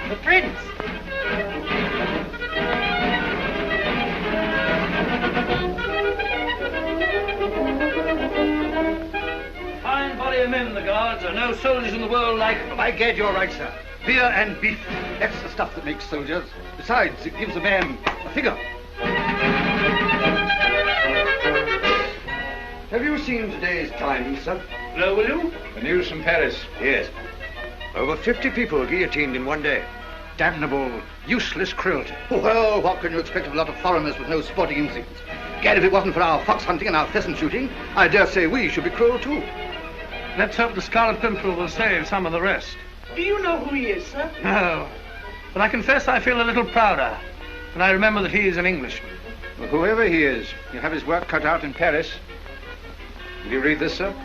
The prince! Fine body of men, the guards. There are no soldiers in the world like them. By gad, you're right, sir. Beer and beef. That's the stuff that makes soldiers. Besides, it gives a man a figure. Have you seen today's Times, sir? No, will you? The news from Paris. Yes. Over 50 people guillotined in one day. Damnable, useless cruelty. Well, what can you expect of a lot of foreigners with no sporting instincts? Gad, if it wasn't for our fox hunting and our pheasant shooting, I dare say we should be cruel too. Let's hope the Scarlet Pimpernel will save some of the rest. Do you know who he is, sir? No. But I confess I feel a little prouder when I remember that he is an Englishman. Well, whoever he is, he'll have his work cut out in Paris. Will you read this, sir?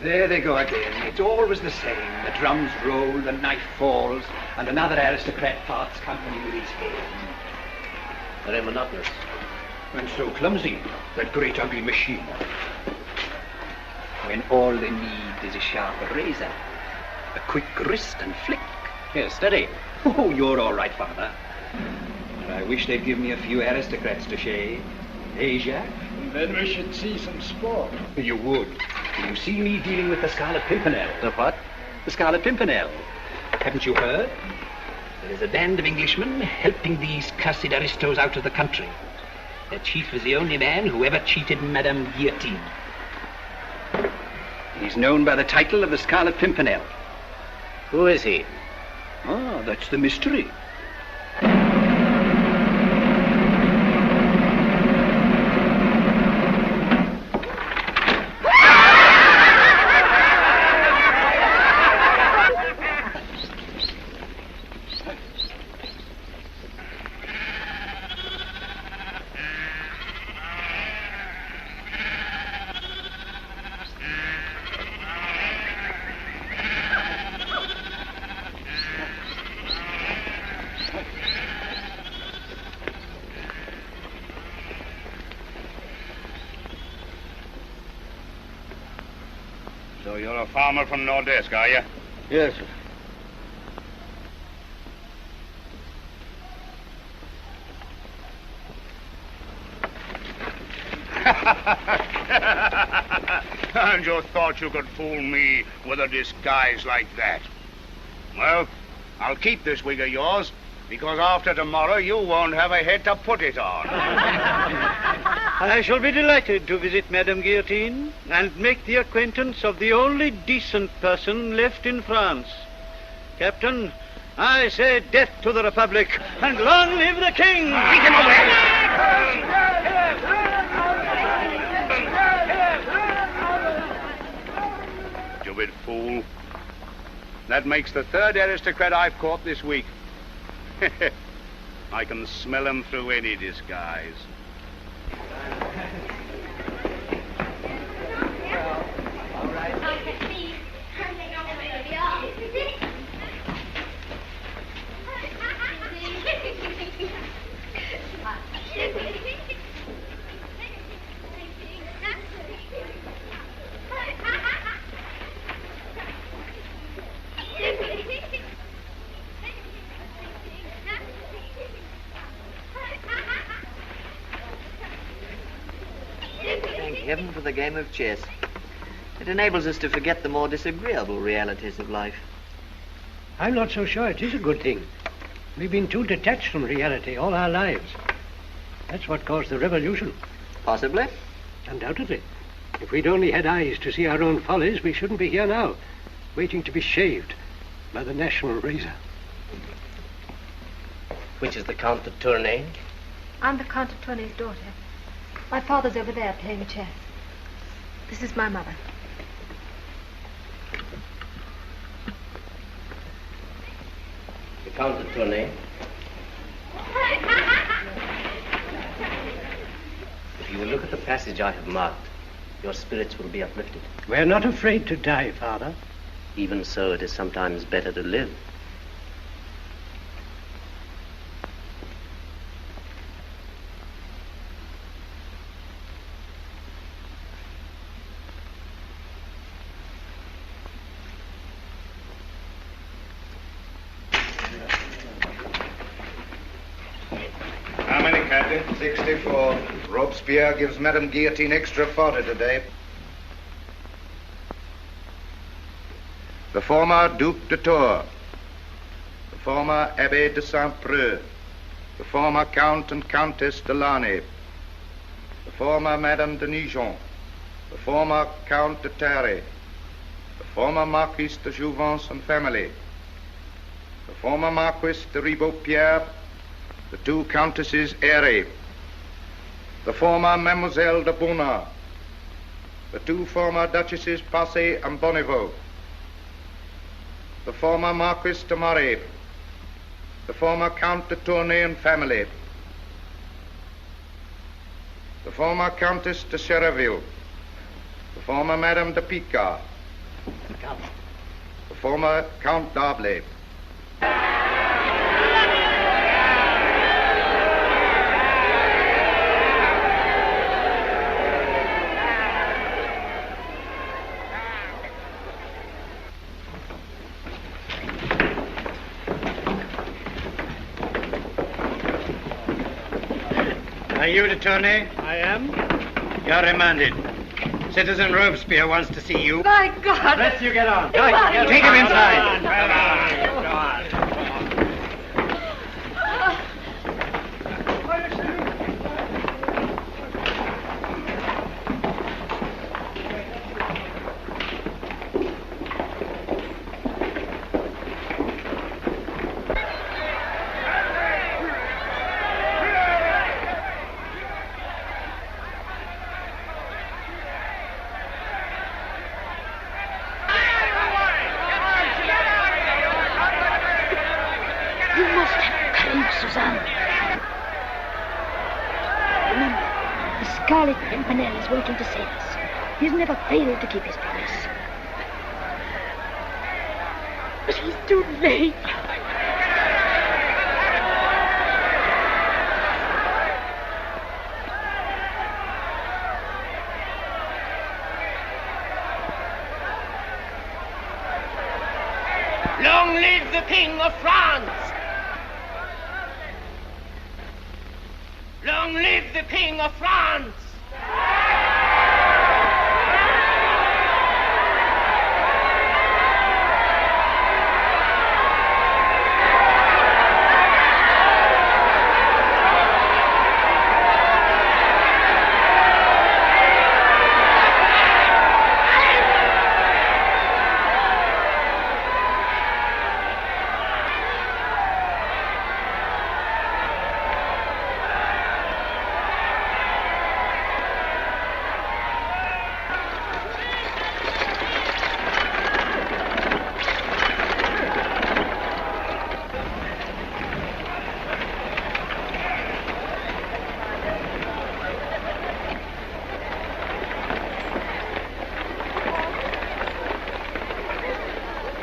There they go again. It's always the same. The drums roll, the knife falls, and another aristocrat parts company with his head. Very monotonous. And so clumsy, that great ugly machine. When all they need is a sharp razor, a quick wrist and flick. Here, steady. Oh, you're all right, Father. But I wish they'd give me a few aristocrats to shave. Eh, Jacques? Then we should see some sport. You would. You see me dealing with the Scarlet Pimpernel. The what? The Scarlet Pimpernel. Haven't you heard? There's a band of Englishmen helping these cursed aristos out of the country. Their chief is the only man who ever cheated Madame Guillotine. He's known by the title of the Scarlet Pimpernel. Who is he? Ah, that's the mystery. So you're a farmer from Nordesk, are you? Yes, sir. And you thought you could fool me with a disguise like that? Well, I'll keep this wig of yours, because after tomorrow you won't have a head to put it on. I shall be delighted to visit Madame Guillotine and make the acquaintance of the only decent person left in France. Captain, I say death to the Republic, and long live the King! Take him away! Stupid fool. That makes the third aristocrat I've caught this week. I can smell him through any disguise. heaven for the game of chess. It enables us to forget the more disagreeable realities of life. I'm not so sure it is a good thing. We've been too detached from reality all our lives. That's what caused the revolution. Possibly. Undoubtedly. If we'd only had eyes to see our own follies, we shouldn't be here now, waiting to be shaved by the national razor. Which is the Count de Tournay? I'm the Count of Tournay's daughter. My father's over there playing chess. This is my mother. The Count de Tournay. If you will look at the passage I have marked, your spirits will be uplifted. We're not afraid to die, Father. Even so, it is sometimes better to live. How many, Captain? 64. Robespierre gives Madame Guillotine extra fodder today. The former Duc de Tours. The former Abbé de Saint-Preux. The former Count and Countess de Larnay. The former Madame de Nijon. The former Count de Terre. The former Marquis de Jouvence and family. The former Marquis de Ribeaupierre. The two Countesses Airy. The former Mademoiselle de Bonnard. The two former Duchesses Passy and Bonneveau. The former Marquis de Moray. The former Count de Tournay and family. The former Countess de Chereville. The former Madame de Picard. The former Count d'Arblay. Are you de Tournay? I am. You're remanded. Citizen Robespierre wants to see you. My God! Let's you get on. Right, Take him inside. You must have courage, Suzanne. Remember, the Scarlet Pimpernel is waiting to save us. He's never failed to keep his promise. But he's too late. Long live the King of France! Long live the King of France!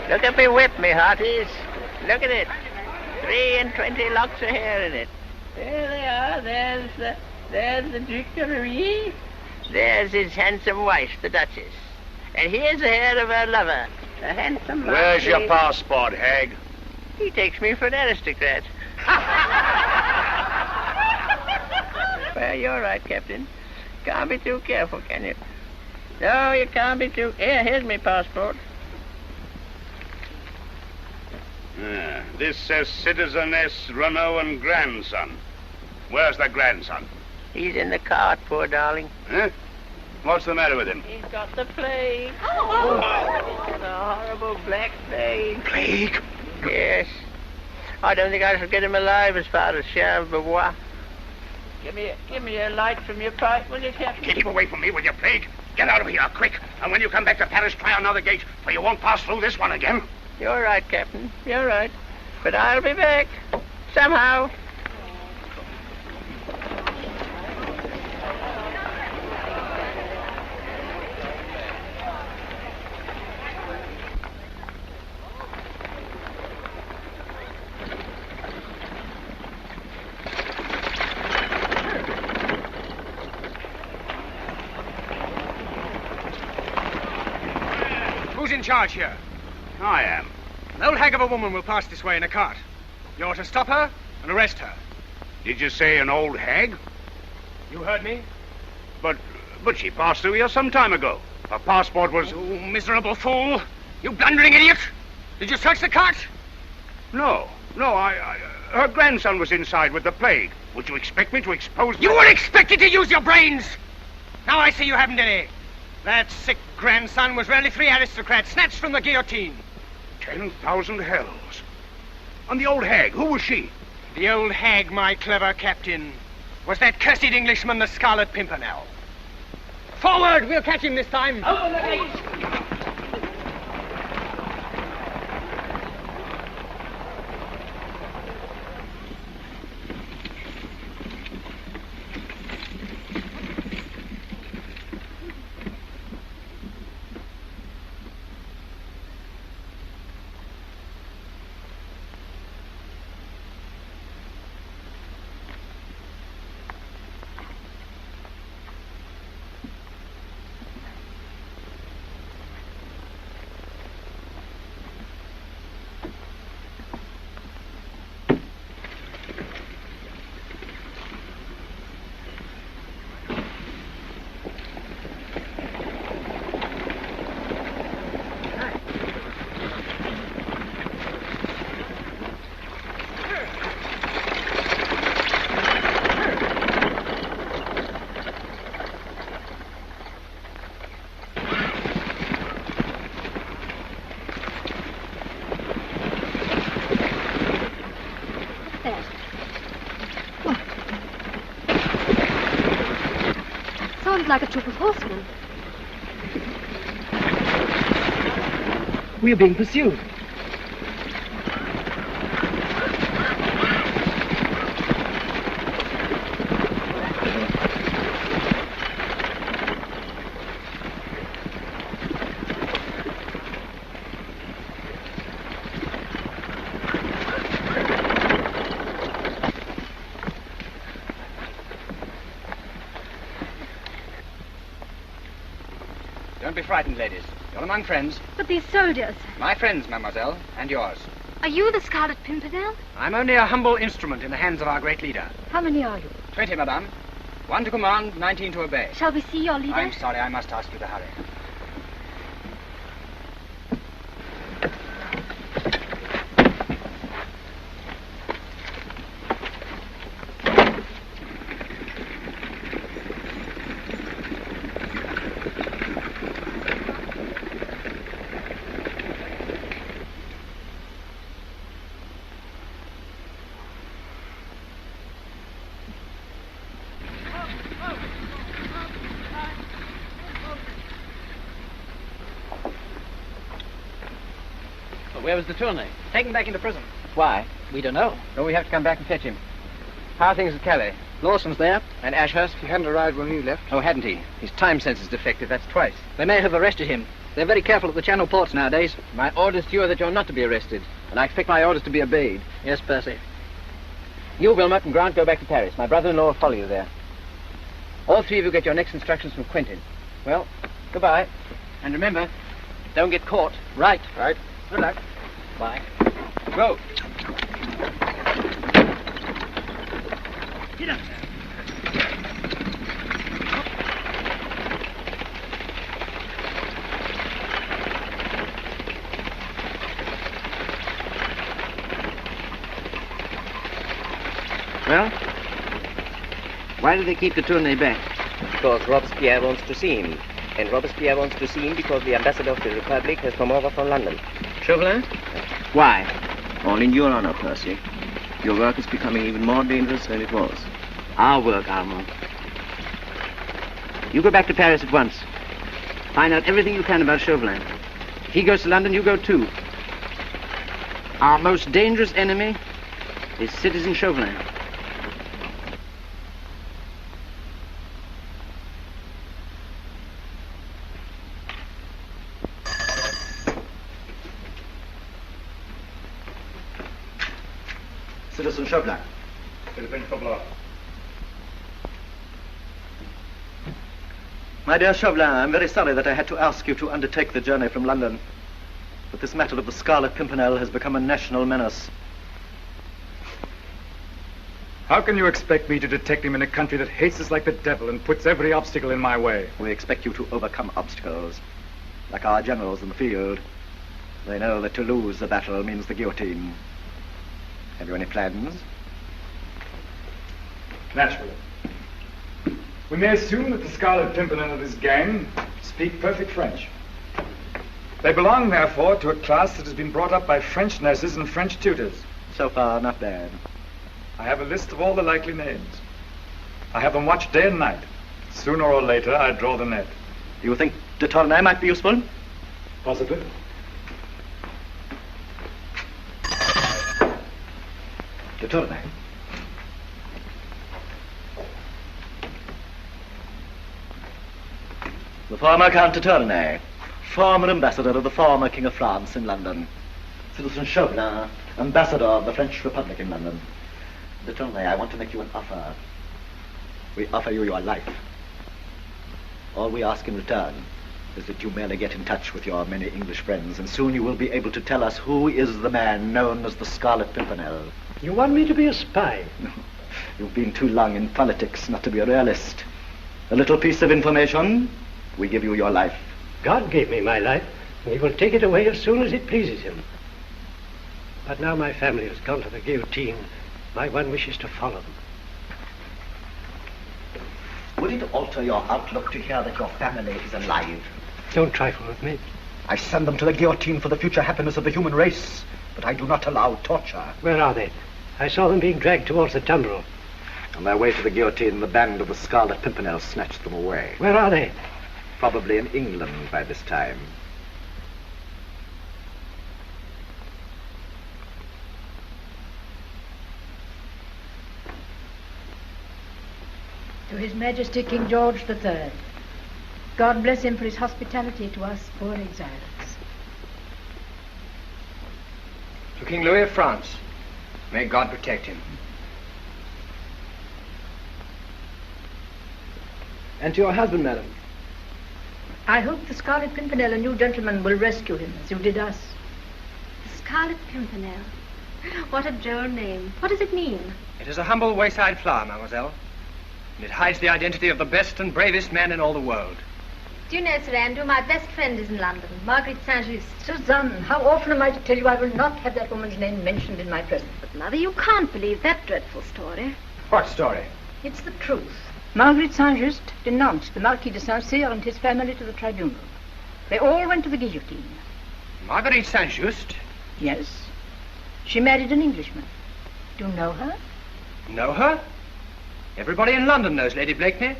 Look at me whip, me hearties. Look at it. 23 locks of hair in it. There they are. There's the Duc de Louis. There's his handsome wife, the Duchess. And here's the hair of her lover, the handsome Where's your Marquis. passport, hag? He takes me for an aristocrat. Well, you're right, Captain. can't be too careful, can you? No, you can't be too... Here's my passport. This says Citizeness Renault and grandson. Where's the grandson? He's in the cart, poor darling. Huh? What's the matter with him? He's got the plague. The horrible black plague. Plague? Yes. I don't think I shall get him alive as far as Chauvelin. Give me a light from your pipe, will you, Captain? Keep away from me, will you, plague? Get out of here, quick. And when you come back to Paris, try another gate, for you won't pass through this one again. You're right, Captain. You're right. But I'll be back. Somehow. Who's in charge here? I am. An old hag of a woman will pass this way in a cart. You're to stop her and arrest her. Did you say an old hag? You heard me? But she passed through here some time ago. Her passport was... You miserable fool! You blundering idiot! Did you search the cart? No, her grandson was inside with the plague. Would you expect me to expose... You were expected to use your brains! Now I see you haven't any. That sick grandson was really 3 aristocrats snatched from the guillotine. 10,000 hells. And the old hag, who was she? The old hag, my clever captain, was that cursed Englishman, the Scarlet Pimpernel. Forward! We'll catch him this time. Open the gates! Like a troop of horsemen. We are being pursued. Don't be frightened, ladies. You're among friends. But these soldiers... My friends, mademoiselle, and yours. Are you the Scarlet Pimpernel? I'm only a humble instrument in the hands of our great leader. How many are you? 20, madame. 1 to command, 19 to obey. Shall we see your leader? I'm sorry, I must ask you to hurry. Where was the Tournay? Taken back into prison. Why? We don't know. No, we have to come back and fetch him. How are things at Calais? Lawson's there. And Ashurst? He hadn't arrived when we left. Oh, hadn't he? His time sense is defective, that's twice. They may have arrested him. They're very careful at the Channel ports nowadays. My orders to you are that you're not to be arrested. And I expect my orders to be obeyed. Yes, Percy. You, Wilmot, and Grant go back to Paris. My brother-in-law will follow you there. All 3 of you get your next instructions from Quentin. Well, goodbye. And remember, don't get caught. Right. Right. Good luck. Bye. Go. Get up. Well, why do they keep the tournay back? Because Robespierre wants to see him. And Robespierre wants to see him because the ambassador of the Republic has come over from London. Chauvelin? Why? All in your honor, Percy. Your work is becoming even more dangerous than it was. Our work, Armand. You go back to Paris at once. Find out everything you can about Chauvelin. If he goes to London, you go too. Our most dangerous enemy is Citizen Chauvelin. Citizen Chauvelin. My dear Chauvelin, I'm very sorry that I had to ask you to undertake the journey from London. But this matter of the Scarlet Pimpernel has become a national menace. How can you expect me to detect him in a country that hates us like the devil and puts every obstacle in my way? We expect you to overcome obstacles, like our generals in the field. They know that to lose the battle means the guillotine. Have you any plans? Naturally. We may assume that the Scarlet Pimpernel and his gang speak perfect French. They belong, therefore, to a class that has been brought up by French nurses and French tutors. So far, not bad. I have a list of all the likely names. I have them watched day and night. Sooner or later, I draw the net. You think de Tournay might be useful? Possibly. De Tournay. The former Count de Tournay, former ambassador of the former King of France in London. Citizen Chauvelin, ambassador of the French Republic in London. De Tournay, I want to make you an offer. We offer you your life. All we ask in return is that you merely get in touch with your many English friends, and soon you will be able to tell us who is the man known as the Scarlet Pimpernel. You want me to be a spy? You've been too long in politics not to be a realist. A little piece of information, we give you your life. God gave me my life, and he will take it away as soon as it pleases him. But now my family has gone to the guillotine. My one wish is to follow them. Would it alter your outlook to hear that your family is alive? Don't trifle with me. I send them to the guillotine for the future happiness of the human race, but I do not allow torture. Where are they? I saw them being dragged towards the tumbrel. On their way to the guillotine, the band of the Scarlet Pimpernel snatched them away. Where are they? Probably in England by this time. To His Majesty King George III. God bless him for his hospitality to us poor exiles. To King Louis of France. May God protect him. And to your husband, madam. I hope the Scarlet Pimpernel and you gentlemen will rescue him as you did us. The Scarlet Pimpernel. What a droll name. What does it mean? It is a humble wayside flower, mademoiselle. And it hides the identity of the best and bravest man in all the world. Do you know, Sir Andrew, my best friend is in London, Margaret Saint-Just. Suzanne, how often am I to tell you I will not have that woman's name mentioned in my presence? But, Mother, you can't believe that dreadful story. What story? It's the truth. Margaret Saint-Just denounced the Marquis de Saint-Cyr and his family to the tribunal. They all went to the guillotine. Marguerite Saint-Just? Yes. She married an Englishman. Do you know her? Know her? Everybody in London knows Lady Blakeney.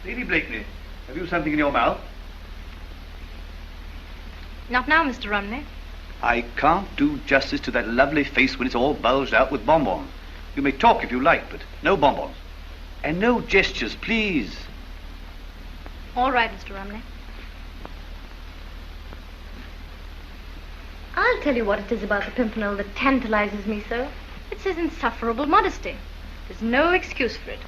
Lady Blakeney, have you something in your mouth? Not now, Mr. Romney. I can't do justice to that lovely face when it's all bulged out with bonbons. You may talk if you like, but no bonbons. And no gestures, please. All right, Mr. Romney. I'll tell you what it is about the Pimpernel that tantalizes me so. It's his insufferable modesty. There's no excuse for it.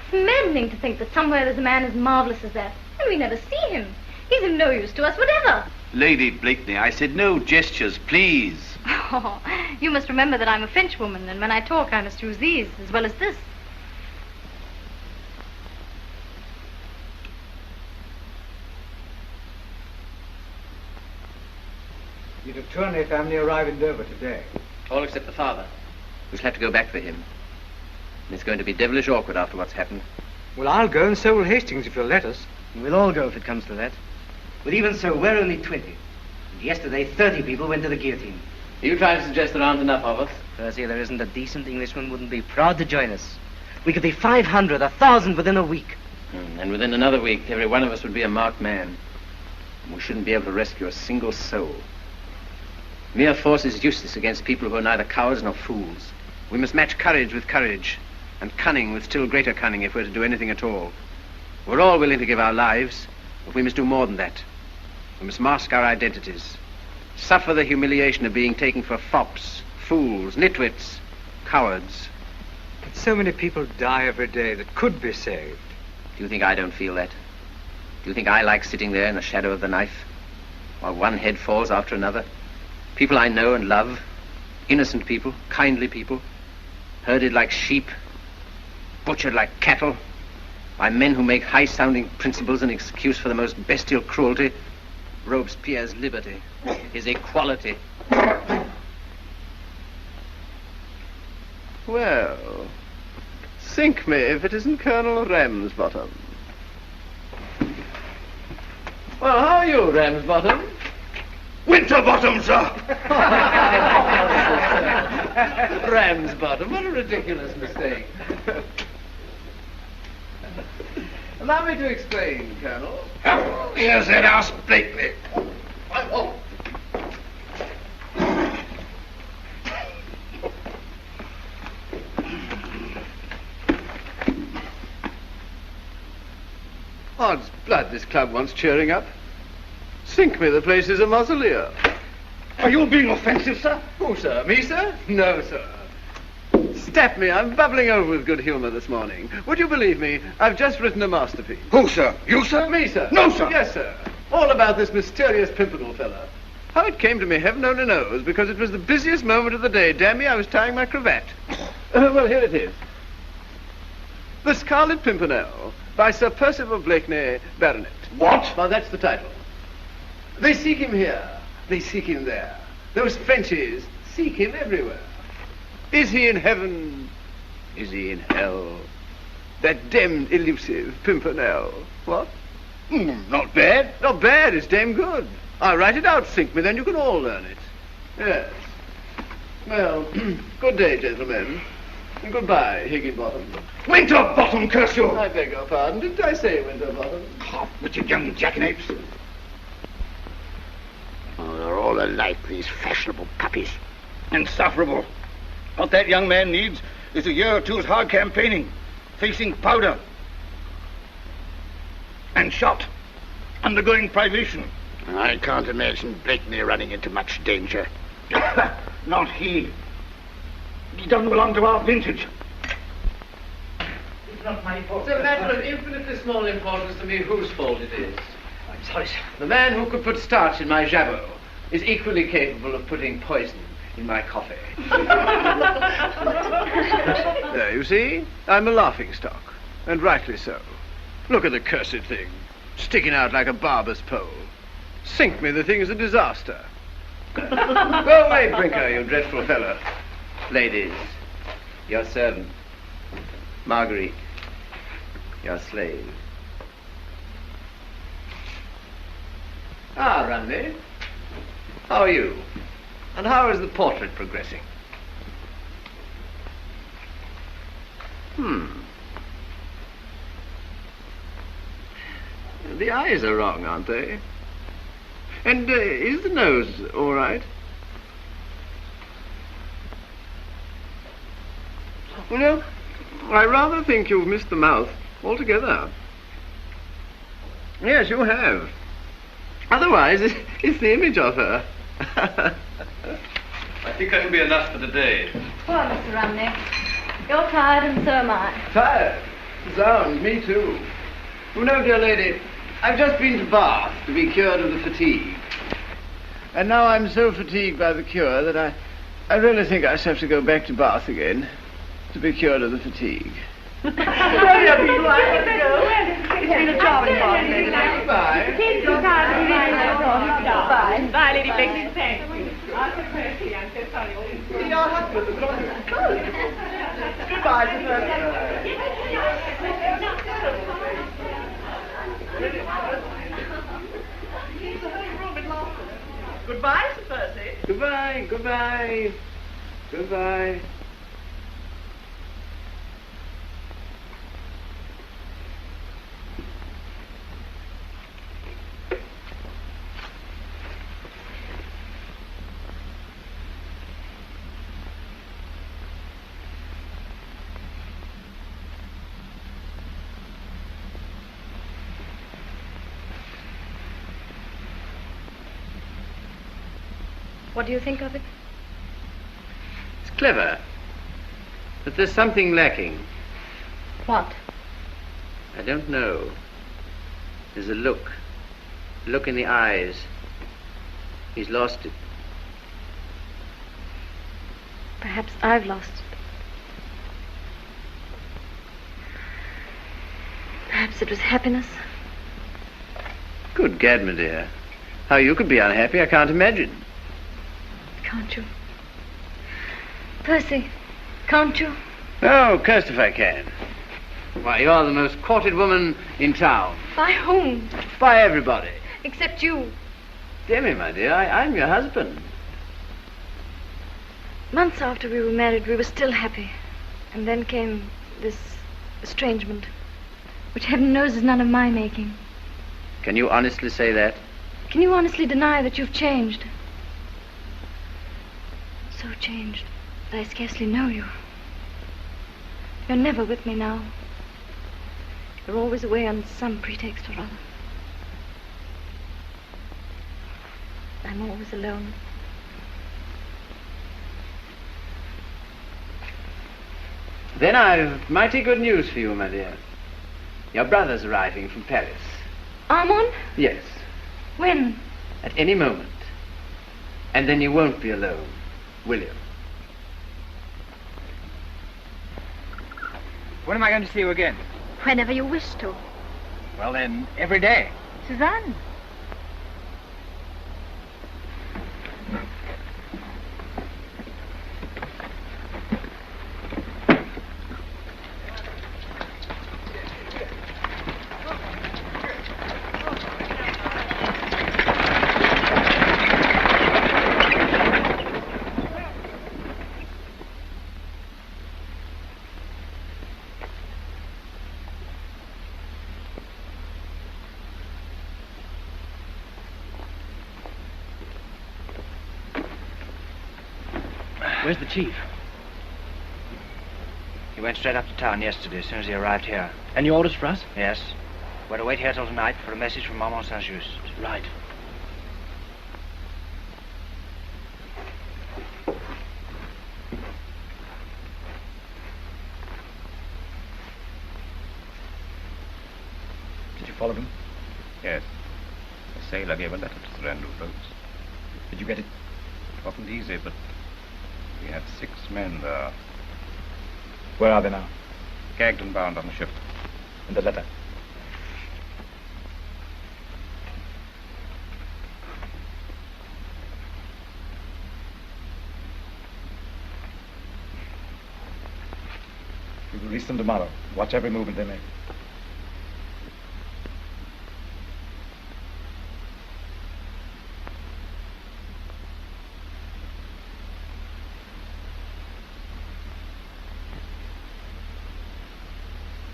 It's maddening to think that somewhere there's a man as marvelous as that, and we never see him. He's of no use to us whatever. Lady Blakeney, I said no gestures, please. Oh, You must remember that I'm a Frenchwoman, and when I talk, I must use these as well as this. The de Tournay family arrive in Dover today. All except the father. We shall have to go back for him. And it's going to be devilish awkward after what's happened. Well, I'll go, and so will Hastings if you'll let us. We'll all go if it comes to that. But even so, we're only 20. And yesterday, 30 people went to the guillotine. Are you trying to suggest there aren't enough of us? Percy, there isn't a decent Englishman wouldn't be proud to join us. We could be 500, 1,000 within a week. And within another week, every one of us would be a marked man. And we shouldn't be able to rescue a single soul. Mere force is useless against people who are neither cowards nor fools. We must match courage with courage, and cunning with still greater cunning if we're to do anything at all. We're all willing to give our lives, but we must do more than that. We must mask our identities, suffer the humiliation of being taken for fops, fools, nitwits, cowards. But so many people die every day that could be saved. Do you think I don't feel that? Do you think I like sitting there in the shadow of the knife, while one head falls after another? People I know and love, innocent people, kindly people, herded like sheep, butchered like cattle, by men who make high-sounding principles an excuse for the most bestial cruelty. Robespierre's liberty, his equality. Well, sink me if it isn't Colonel Ramsbottom. Well, how are you, Ramsbottom? Winterbottom, sir! Ramsbottom, what a ridiculous mistake. Allow me to explain, Colonel. Here's that ass Blakeney. Odds blood, this club wants cheering up. Sink me, the place is a mausoleum. Are you being offensive, sir? Who, sir? Me, sir? No, sir. Stap me, I'm bubbling over with good humour this morning. Would you believe me? I've just written a masterpiece. Who, sir? You, sir? Me, sir. No, sir. Yes, sir. All about this mysterious Pimpernel fella. How it came to me, heaven only knows, because it was the busiest moment of the day. Damn me, I was tying my cravat. Well, here it is. The Scarlet Pimpernel, by Sir Percy Blakeney, Baronet. What? Well, that's the title. They seek him here. They seek him there. Those Frenchies seek him everywhere. Is he in heaven? Is he in hell? That damned elusive Pimpernel. What? Not bad. Not bad, it's damn good. I'll write it out, sink me, then you can all learn it. Yes. Well, good day, gentlemen. And goodbye, Higginbottom. Winterbottom, curse you! I beg your pardon. Didn't I say Winterbottom? Half-witted young jackanapes. Oh, they're all alike, these fashionable puppies. Insufferable. What that young man needs is a year or two's hard campaigning, facing powder and shot, undergoing privation. I can't imagine Blakeney running into much danger. Not he. He doesn't belong to our vintage. It's not my fault. It's a matter of infinitely small importance to me whose fault it is. I'm sorry, sir. The man who could put starch in my jabot is equally capable of putting poison in my coffee. There, you see? I'm a laughingstock, and rightly so. Look at the cursed thing, sticking out like a barber's pole. Sink me, the thing is a disaster. Go away, Brinker, you dreadful fellow. Ladies, your servant. Marguerite, your slave. Ah, Runley. How are you? And how is the portrait progressing? The eyes are wrong, aren't they? And is the nose all right? You know, I rather think you've missed the mouth altogether. Yes, you have. Otherwise, it's the image of her. I think that'll be enough for today. Poor Mr. Rumney. You're tired and so am I. Tired? Zounds, me too. You know, dear lady, I've just been to Bath to be cured of the fatigue. And now I'm so fatigued by the cure that I really think I shall have to go back to Bath again to be cured of the fatigue. Hurry up, people. I want to go. It's been a charming party, Lady Blakeney. Goodbye. Take your time. Goodbye. Bye, Lady Blakeney. Thank you. Sir Percy, I'm so sorry. Your husband. Goodbye, Sir Percy. Goodbye, Sir Percy. Goodbye, goodbye, goodbye. What do you think of it? It's clever. But there's something lacking. What? I don't know. There's a look in the eyes. He's lost it. Perhaps I've lost it. Perhaps it was happiness. Good gad, my dear. How you could be unhappy, I can't imagine. Can't you? Percy, can't you? Oh, cursed if I can. Why, you're the most courted woman in town. By whom? By everybody. Except you. Demi, my dear, I'm your husband. Months after we were married, we were still happy. And then came this estrangement, which heaven knows is none of my making. Can you honestly say that? Can you honestly deny that you've changed? So changed that I scarcely know you. You're never with me now. You're always away on some pretext or other. I'm always alone. Then I've mighty good news for you, my dear. Your brother's arriving from Paris. Armand? Yes, When? at any moment. And then you won't be alone, will you? When am I going to see you again? Whenever you wish to. Well, then, every day. Suzanne. Where's the chief? He went straight up to town yesterday as soon as he arrived here. Any orders for us? Yes. We're to wait here till tonight for a message from Maman Saint-Just. Right. Did you follow them? Yes. The sailor gave a letter to Sir Andrew Boats. Did you get it? It wasn't easy, but we had 6 men there. Where are they now? Gagged and bound on the ship. And the letter? We will release them tomorrow. Watch every movement they make.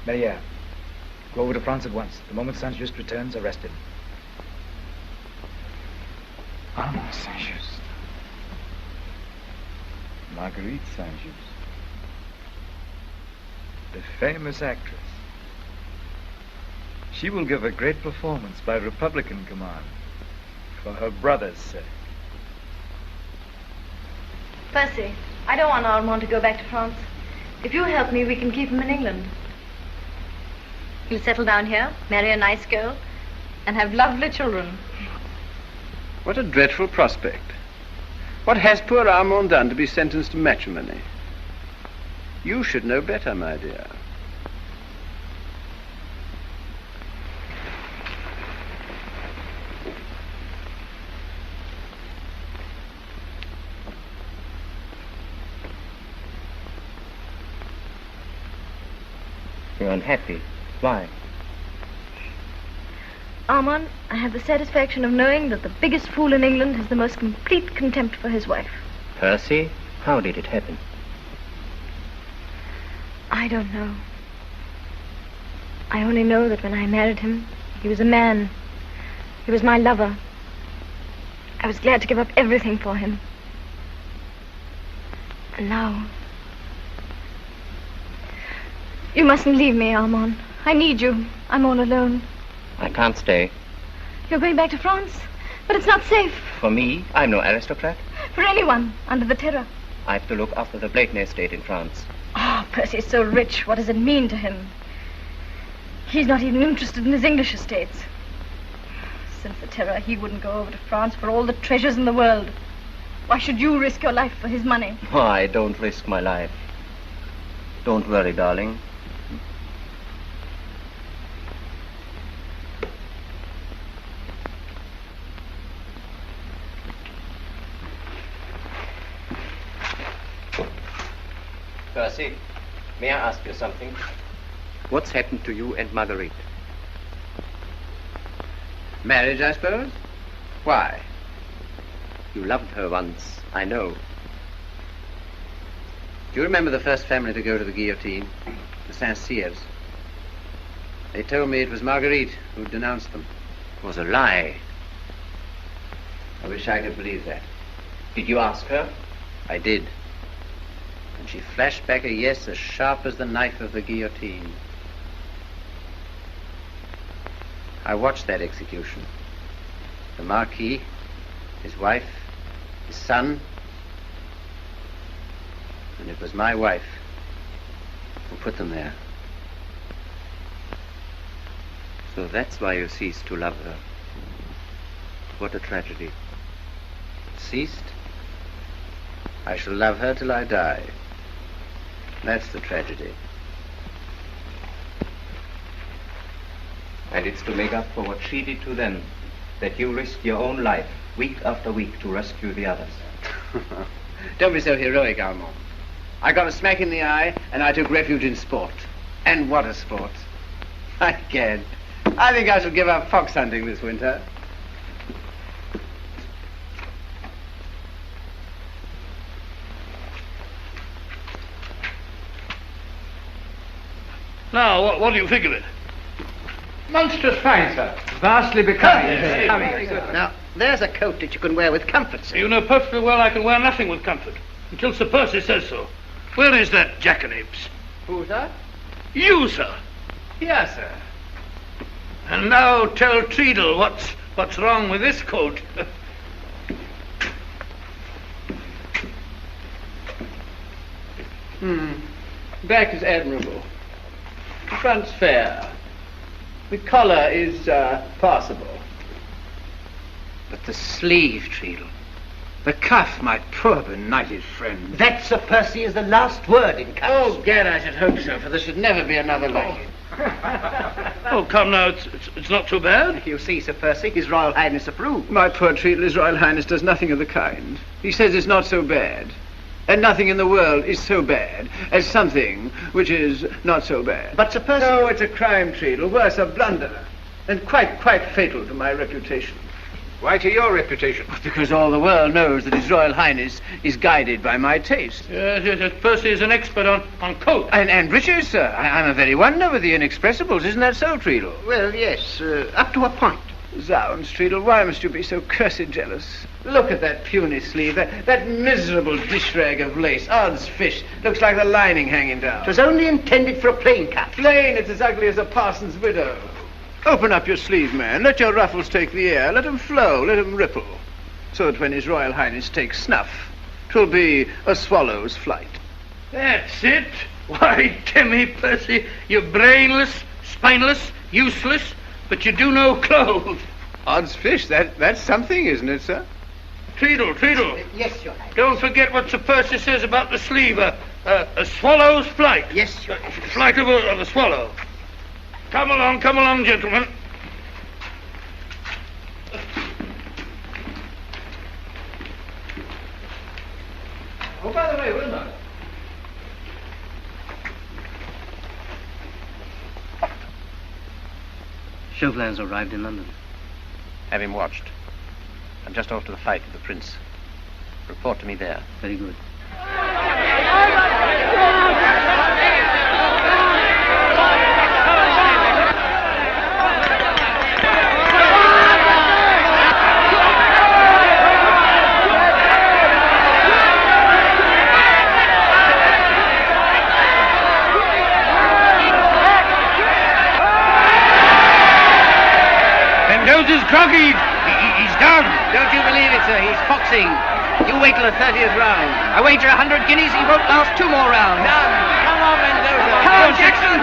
Maria, go over to France at once. The moment Saint-Just returns, arrest him. Armand Saint-Just. Marguerite Saint-Just. The famous actress. She will give a great performance by Republican command for her brother's sake. Percy, I don't want Armand to go back to France. If you help me, we can keep him in England. He'll settle down here, marry a nice girl, and have lovely children. What a dreadful prospect. What has poor Armand done to be sentenced to matrimony? You should know better, my dear. You're unhappy. Why? Armand, I have the satisfaction of knowing that the biggest fool in England has the most complete contempt for his wife. Percy, how did it happen? I don't know. I only know that when I married him, he was a man. He was my lover. I was glad to give up everything for him. And now... You mustn't leave me, Armand. I need you. I'm all alone. I can't stay. You're going back to France? But it's not safe. For me, I'm no aristocrat. For anyone under the terror. I have to look after the Blakeney estate in France. Oh, Percy's so rich. What does it mean to him? He's not even interested in his English estates. Since the terror, he wouldn't go over to France for all the treasures in the world. Why should you risk your life for his money? Oh, I don't risk my life. Don't worry, darling. Percy, may I ask you something? What's happened to you and Marguerite? Marriage, I suppose? Why? You loved her once, I know. Do you remember the first family to go to the guillotine? The Saint-Cyrs. They told me it was Marguerite who denounced them. It was a lie. I wish I could believe that. Did you ask her? I did. And she flashed back a yes as sharp as the knife of the guillotine. I watched that execution. The Marquis, his wife, his son, and it was my wife who put them there. So that's why you ceased to love her. What a tragedy. Ceased? I shall love her till I die. That's the tragedy. And it's to make up for what she did to them that you risk your own life week after week to rescue the others. Don't be so heroic, Armand. I got a smack in the eye and I took refuge in sport. And what a sport. I can't. I think I shall give up fox hunting this winter. Now, what do you think of it? Monstrous fine, sir. Vastly becoming. Now, there's a coat that you can wear with comfort, sir. You know perfectly well I can wear nothing with comfort. Until Sir Percy says so. Where is that jackanapes? Who, sir? You, sir. Yes, sir. And now tell Treadle what's wrong with this coat. Back is admirable. Front's fair. The collar is passable. But the sleeve, Treadle. The cuff, my poor benighted friend. That, Sir Percy, is the last word in cuffs. Oh, gad, I should hope so, for there should never be another like it. Oh, come now, it's not too bad. You see, Sir Percy, His Royal Highness approves. My poor Treadle, His Royal Highness does nothing of the kind. He says it's not so bad. And nothing in the world is so bad as something which is not so bad. But Sir Percy... No, it's a crime, Treadle, worse, a blunder. And quite fatal to my reputation. Why to your reputation? Because all the world knows that His Royal Highness is guided by my taste. Yes, Percy is an expert on coats. And riches, sir. I'm a very wonder with the inexpressibles. Isn't that so, Treadle? Well, yes, up to a point. Zounds, Treadle, why must you be so cursed jealous? Look at that puny sleeve, that miserable dish rag of lace. Odds fish, looks like the lining hanging down. It was only intended for a plain cut. Plain, it's as ugly as a parson's widow. Open up your sleeve, man. Let your ruffles take the air. Let them flow, let them ripple. So that when His Royal Highness takes snuff, 'twill be a swallow's flight. That's it. Why, Timmy, Percy, you're brainless, spineless, useless, but you do know clothes. Odds fish, that's something, isn't it, sir? Treadle. Yes, Your Highness. Don't forget what Sir Percy says about the sleeve. A swallow's flight. Yes, Your Highness. Flight of a swallow. Come along, gentlemen. Oh, by the way, Wilma. Chauvelin's arrived in London. Have him watched. I'm just off to the fight with the Prince. Report to me there. Very good. Mendoza's groggy. He's down. Don't you believe it, sir? He's foxing. You wait till the 30th round. I wager 100 guineas he won't last 2 more rounds. Done. Come on, Mendoza. Come on, Jackson.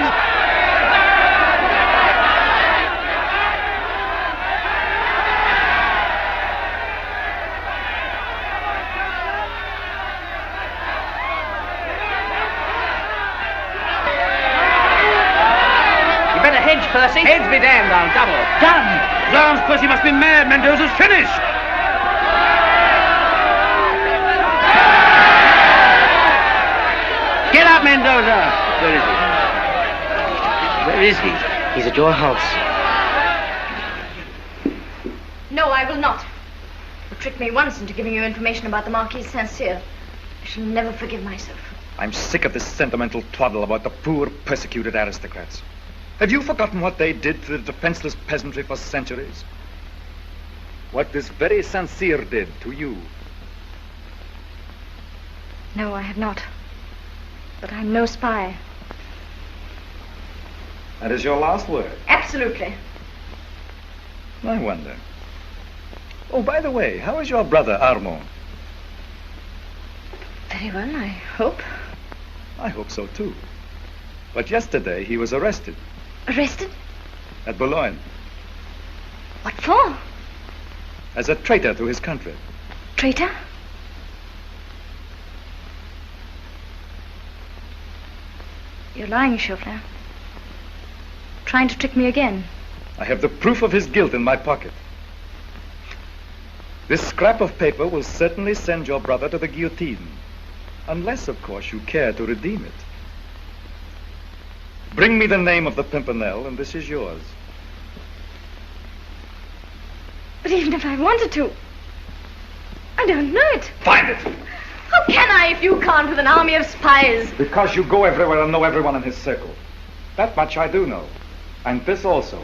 You better hedge, Percy. Heads be damned, I'll double. Done. Zounds, Percy must be mad. Mendoza's finished. Get up, Mendoza. Where is he? He's at your house. No, I will not. You tricked me once into giving you information about the Marquis de Saint-Cyr. I shall never forgive myself. I'm sick of this sentimental twaddle about the poor, persecuted aristocrats. Have you forgotten what they did to the defenseless peasantry for centuries? What this very Saint-Cyr did to you? No, I have not. But I'm no spy. That is your last word? Absolutely. I wonder. Oh, by the way, how is your brother, Armand? Very well, I hope. I hope so, too. But yesterday he was arrested. Arrested? At Boulogne. What for? As a traitor to his country. Traitor? You're lying, Chauvelin. Trying to trick me again. I have the proof of his guilt in my pocket. This scrap of paper will certainly send your brother to the guillotine. Unless, of course, you care to redeem it. Bring me the name of the Pimpernel, and this is yours. But even if I wanted to, I don't know it. Find it! How can I if you can't with an army of spies? Because you go everywhere and know everyone in his circle. That much I do know. And this also.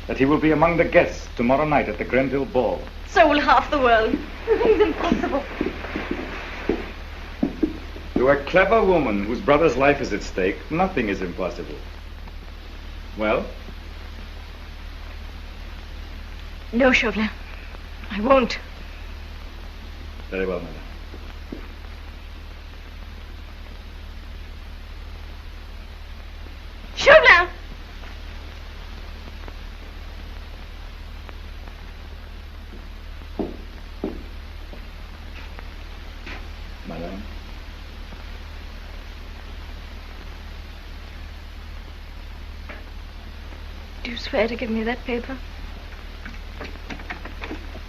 That he will be among the guests tomorrow night at the Grenville Ball. So will half the world. The thing's impossible. To a clever woman whose brother's life is at stake, nothing is impossible. Well? No, Chauvelin. I won't. Very well, madam. Chauvelin! Madame? Do you swear to give me that paper?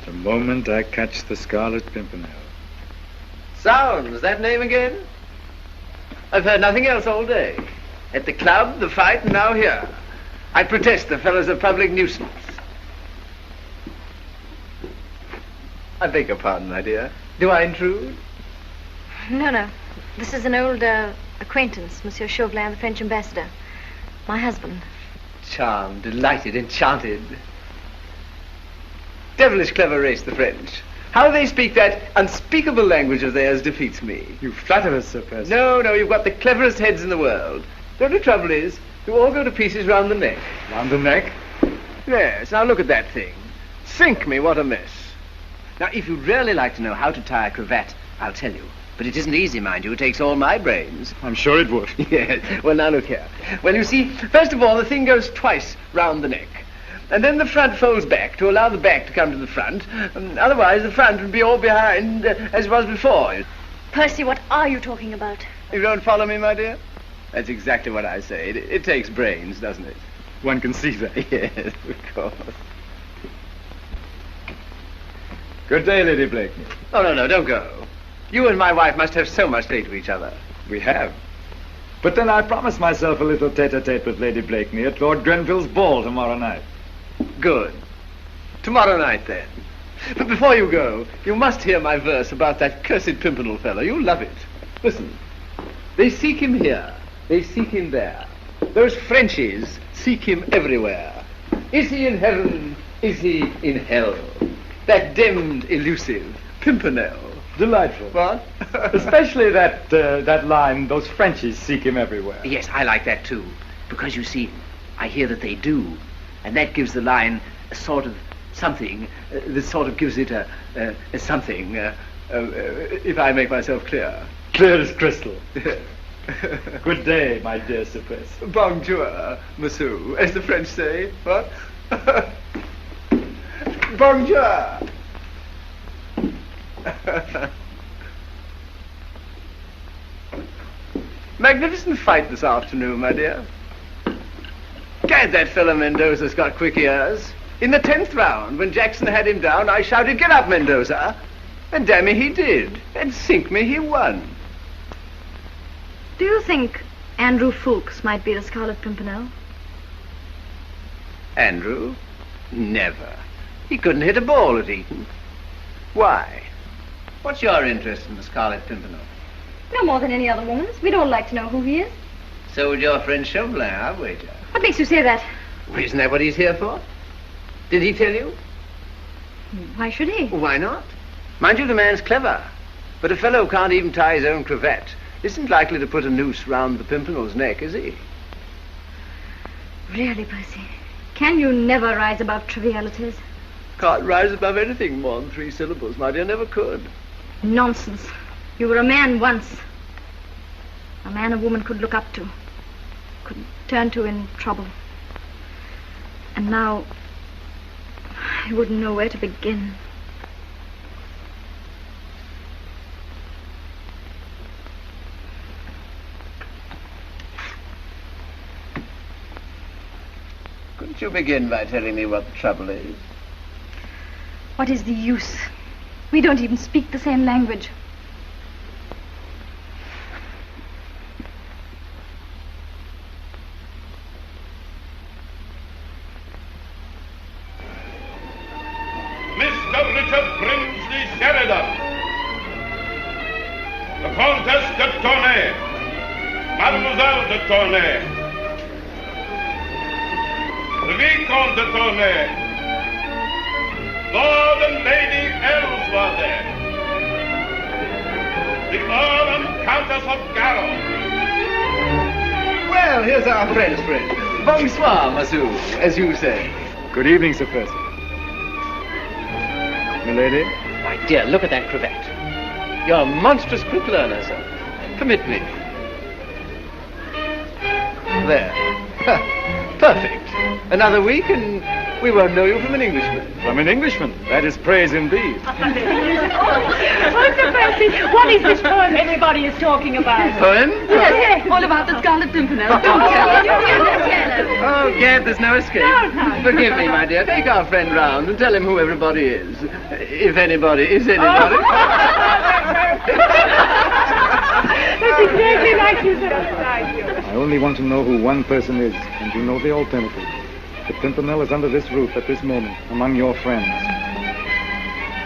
The moment I catch the Scarlet Pimpernel. Sounds, that name again? I've heard nothing else all day. At the club, the fight, and now here. I protest the fellow's a public nuisance. I beg your pardon, my dear. Do I intrude? No. This is an old acquaintance, Monsieur Chauvelin, the French ambassador. My husband. Charmed, delighted, enchanted. Devilish clever race, the French. How they speak that unspeakable language of theirs defeats me. You flatter us, Sir Percy. No, you've got the cleverest heads in the world. The only trouble is, you all go to pieces round the neck. Round the neck? Yes, now look at that thing. Sink me, what a mess. Now, if you'd really like to know how to tie a cravat, I'll tell you. But it isn't easy, mind you. It takes all my brains. I'm sure it would. Yes. Well, now look here. Well, you see, first of all, the thing goes twice round the neck. And then the front folds back to allow the back to come to the front. Otherwise, the front would be all behind as it was before. Percy, what are you talking about? You don't follow me, my dear? That's exactly what I say. It takes brains, doesn't it? One can see that. Yes, of course. Good day, Lady Blakeney. Oh, no, don't go. You and my wife must have so much to say to each other. We have. But then I promised myself a little tete-a-tete with Lady Blakeney at Lord Grenville's ball tomorrow night. Good. Tomorrow night, then. But before you go, you must hear my verse about that cursed Pimpernel fellow. You'll love it. Listen. They seek him here. They seek him there. Those Frenchies seek him everywhere. Is he in heaven? Is he in hell? That demmed elusive Pimpernel. Delightful. What? Especially that line, those Frenchies seek him everywhere. Yes, I like that too. Because you see, I hear that they do. And that gives the line a sort of something. That sort of gives it a something, if I make myself clear. Clear as crystal. Good day, my dear Sir Percy. Bonjour, monsieur, as the French say. What? Bonjour. Magnificent fight this afternoon, my dear. Gad, that fellow Mendoza's got quick ears. In the 10th round, when Jackson had him down, I shouted, "Get up, Mendoza!" And damn me, he did. And sink me, he won. Do you think Andrew Ffoulkes might be the Scarlet Pimpernel? Andrew? Never. He couldn't hit a ball at Eton. Why? What's your interest in the Scarlet Pimpernel? No more than any other woman's. We'd all like to know who he is. So would your friend Chauvelin, I wager. What makes you say that? Well, isn't that what he's here for? Did he tell you? Why should he? Why not? Mind you, the man's clever. But a fellow who can't even tie his own cravat isn't likely to put a noose round the Pimpernel's neck, is he? Really, Percy? Can you never rise above trivialities? Can't rise above anything more than 3 syllables, my dear. Never could. Nonsense. You were a man once. A man a woman could look up to. Could turn to in trouble. And now, I wouldn't know where to begin. Couldn't you begin by telling me what the trouble is? What is the use? We don't even speak the same language. Mr. Richard Brinsley Sheridan, the Comtesse de Tournay, Mademoiselle de Tournay, the Vicomte de Tournay, Lord and Lady Ellsworthy, the Earl and Countess of Garrow. Well, here's our French friend. Bonsoir, monsieur, as you say. Good evening, Sir Percy. Milady? My dear, look at that cravat. You're a monstrous quick learner, sir. Permit me. There. Perfect. Another week and we won't know you from an Englishman. From an Englishman? That is praise indeed. Oh, Sir Percy, what is this poem everybody is talking about? Poem? Yes, all about the Scarlet Pimpernel. Oh, Gad, there's no escape. No. Forgive me, my dear. Take our friend round and tell him who everybody is. If anybody is anybody. That's exactly like you said. I only want to know who one person is, and you know the alternative. The Pimpernel is under this roof at this moment, among your friends.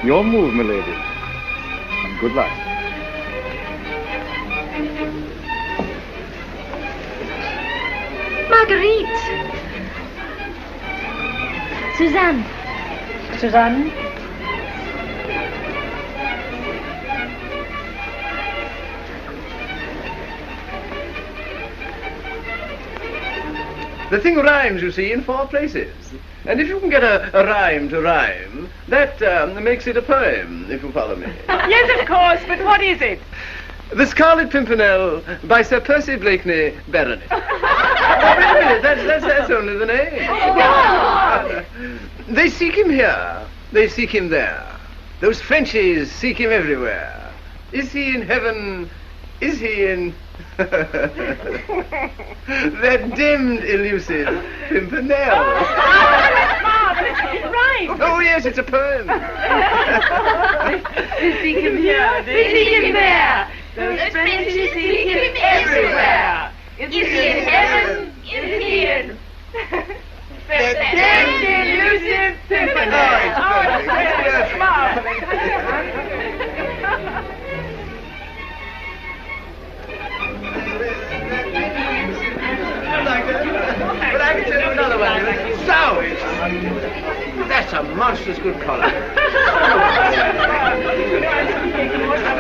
Your move, milady. And good luck. Marguerite! Suzanne. Suzanne? The thing rhymes, you see, in 4 places. And if you can get a rhyme to rhyme, that makes it a poem, if you follow me. Yes, of course, but what is it? The Scarlet Pimpernel by Sir Percy Blakeney, Baronet. Oh, wait a minute, that's only the name. They seek him here, they seek him there. Those Frenchies seek him everywhere. Is he in heaven? Is he in... that dimmed, elusive Pimpernel. Oh, that's marvelous. It's right. Oh, yes, it's a poem. They seek him here. They seek him there. Those Frenchies seek him everywhere. Is he in heaven? Is he in... The dimmed, elusive Pimpernel. Oh, it's marvelous. But I can tell you another one. Suave. That's a monstrous good collar.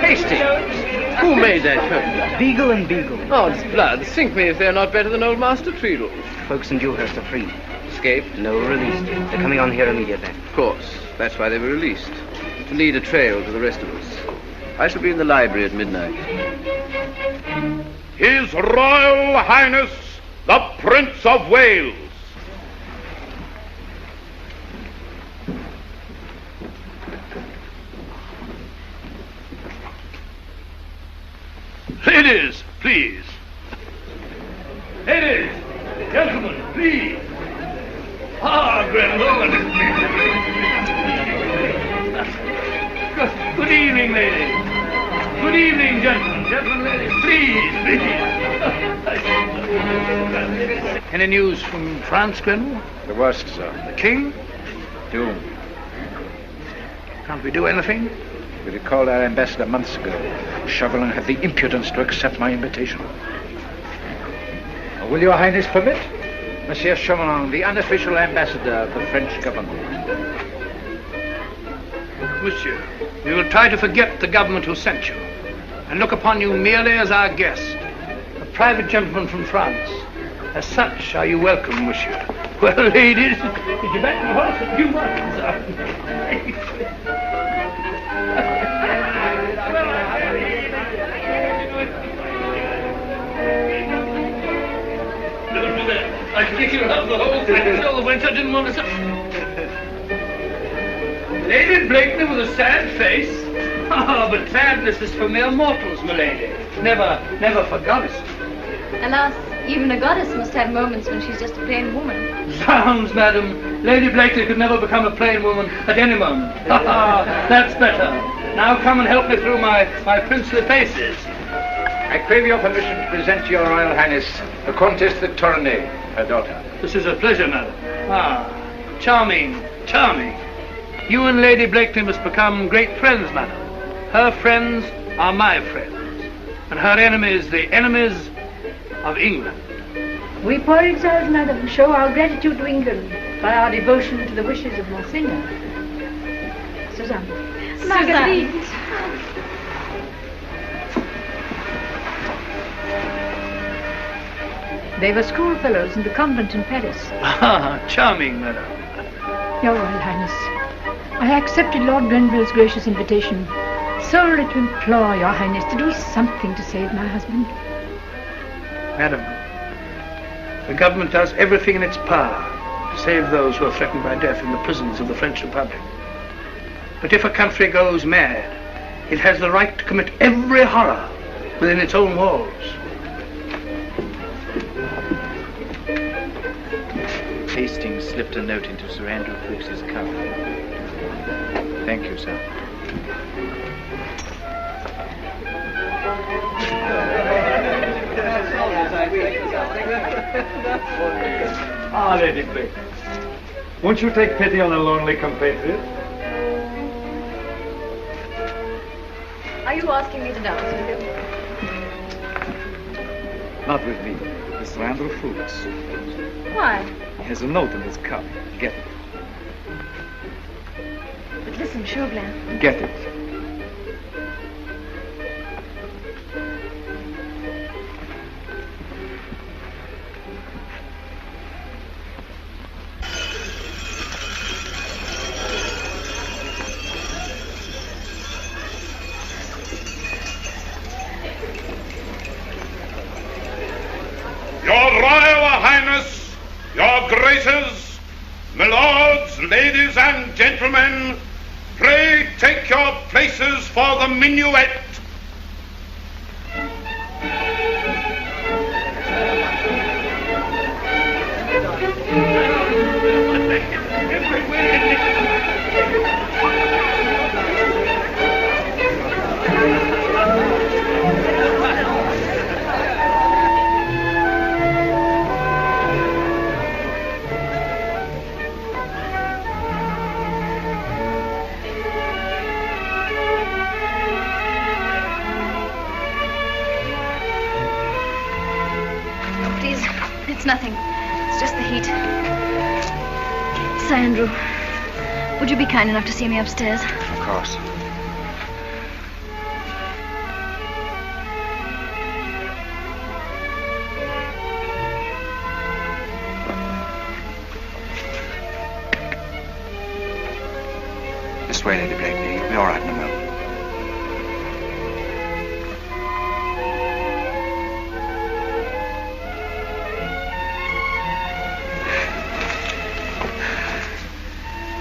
Hastings. Who made that coat? Beagle and Beagle. Odds blood, sink me if they're not better than old Master Treadle. Folks in Dewhurst are free. Escaped? No, released. They're coming on here immediately. Of course. That's why they were released. To lead a trail to the rest of us. I shall be in the library at midnight. His Royal Highness, the Prince of Wales. Ladies, please. Ladies, gentlemen, please. Ah, Grenville. Good evening, ladies. Good evening, gentlemen. Gentlemen, ladies, please. Any news from France, Grenville? The worst, sir. The king? Doomed. Can't we do anything? We recalled our ambassador months ago. Chauvelin had the impudence to accept my invitation. Will your Highness permit? Monsieur Chauvelin, the unofficial ambassador of the French government. Monsieur, we will try to forget the government who sent you and look upon you merely as our guest, a private gentleman from France. As such, are you welcome, monsieur. Well, ladies, did you back the horse and you I kick you out the whole thing until the winter didn't want to... Lady Blakeney with a sad face? Ah, but sadness is for mere mortals, milady. Never for goddesses. Alas, even a goddess must have moments when she's just a plain woman. Zounds, madam. Lady Blakeney could never become a plain woman at any moment. Ha ha, that's better. Now come and help me through my princely paces. I crave your permission to present to your Royal Highness the Comtesse de Tournay, her daughter. This is a pleasure, madam. Ah, charming, charming. You and Lady Blakeney must become great friends, madam. Her friends are my friends, and her enemies the enemies of England. We poor exiles, madam, show our gratitude to England by our devotion to the wishes of Monseigneur. Suzanne. Marguerite. They were schoolfellows in the convent in Paris. Ah, charming, madam. Your Royal Highness, I accepted Lord Grenville's gracious invitation solely to implore your Highness to do something to save my husband. Madam, the government does everything in its power to save those who are threatened by death in the prisons of the French Republic. But if a country goes mad, it has the right to commit every horror within its own walls. Hastings slipped a note into Sir Andrew Ffoulkes' cuff. Thank you, sir. Ah, Lady Blakeney. Won't you take pity on a lonely compatriot? Are you asking me to dance with you? Not with me. With Sir Andrew Ffoulkes. Why? He has a note in his cuff. Get it. But listen, Chauvelin. Get it. Ladies and gentlemen, pray take your places for the minuet. It's nothing. It's just the heat. Sir Andrew, would you be kind enough to see me upstairs? Of course. This way, Lady Blakeney. You'll be all right in a moment.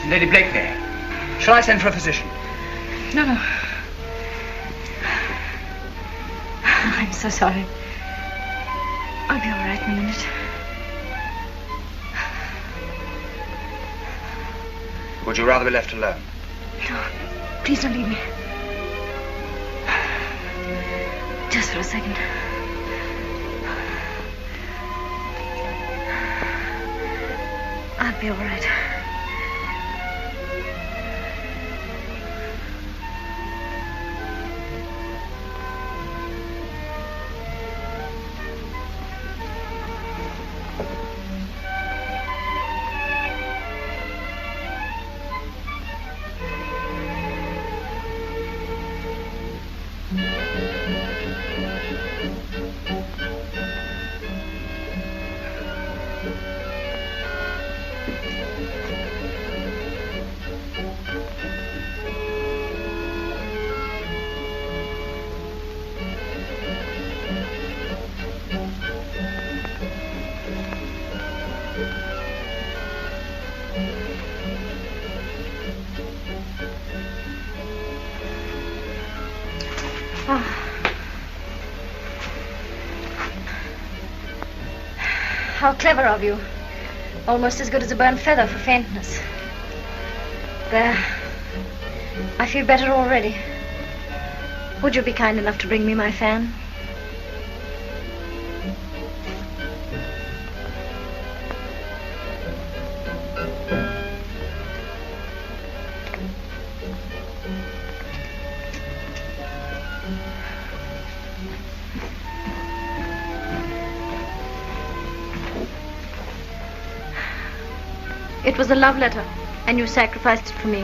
Lady Blakeney, shall I send for a physician? No, no. I'm so sorry. I'll be all right in a minute. Would you rather be left alone? No, please don't leave me. Just for a second. I'll be all right. How clever of you. Almost as good as a burnt feather for faintness. There. I feel better already. Would you be kind enough to bring me my fan? It was a love letter, and you sacrificed it for me.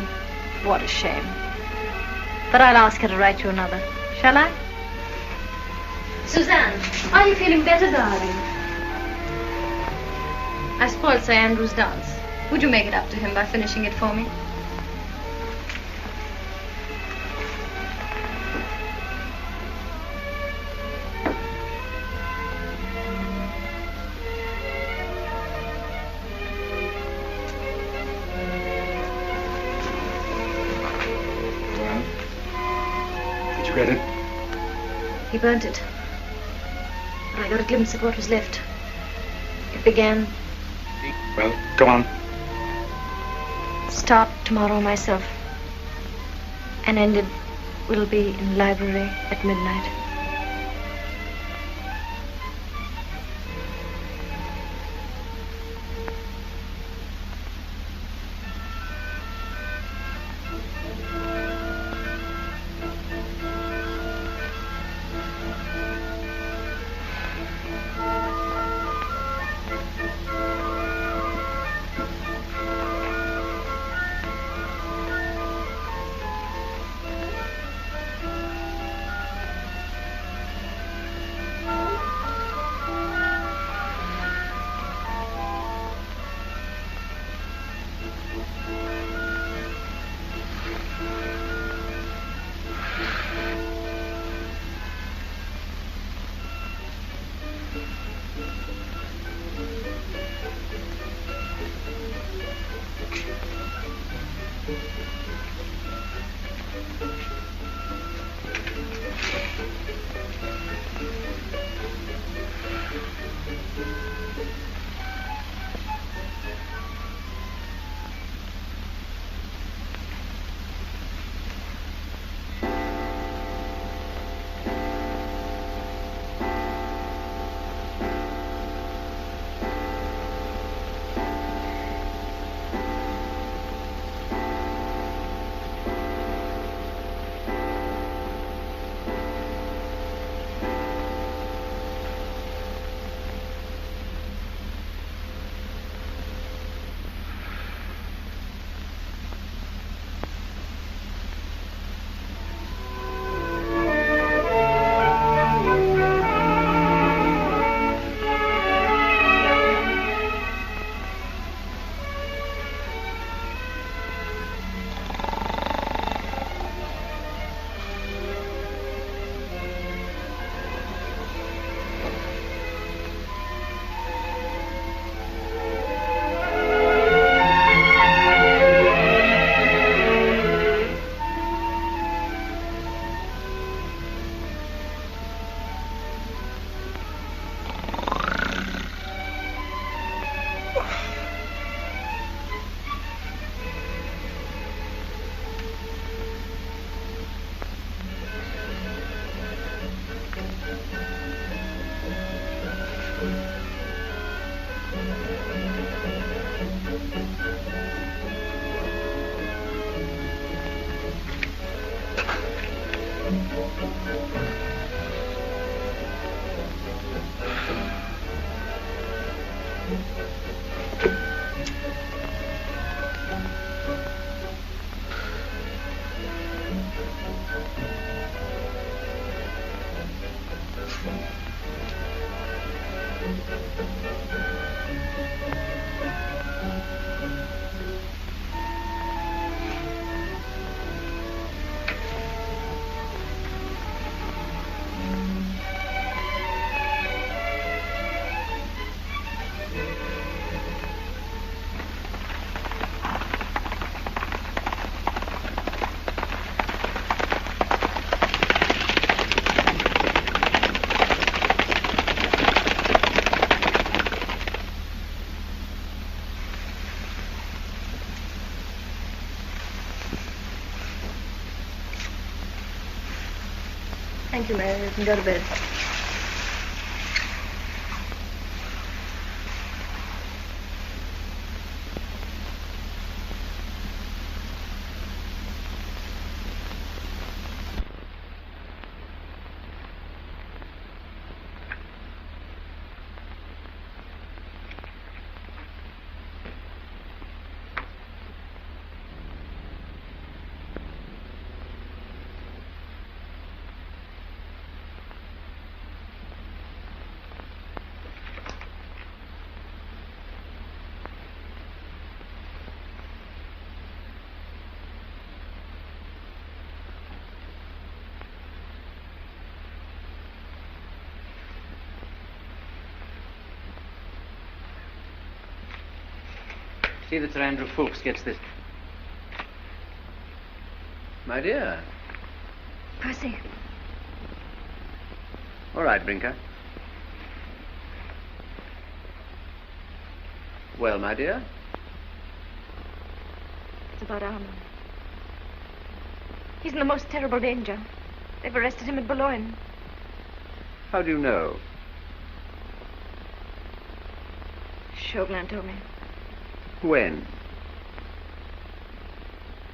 What a shame. But I'll ask her to write you another. Shall I? Suzanne, are you feeling better, darling? I spoiled Sir Andrew's dance. Would you make it up to him by finishing it for me? He burnt it. But I got a glimpse of what was left. It began... Well, go on. Start tomorrow myself. And ended will be in library at midnight. Thank you, Mary. You can go to bed. See that Sir Andrew Fulks gets this. My dear. Percy. All right, Brinker. Well, my dear? It's about Armand. He's in the most terrible danger. They've arrested him at Boulogne. How do you know? Chauvelin told me. When?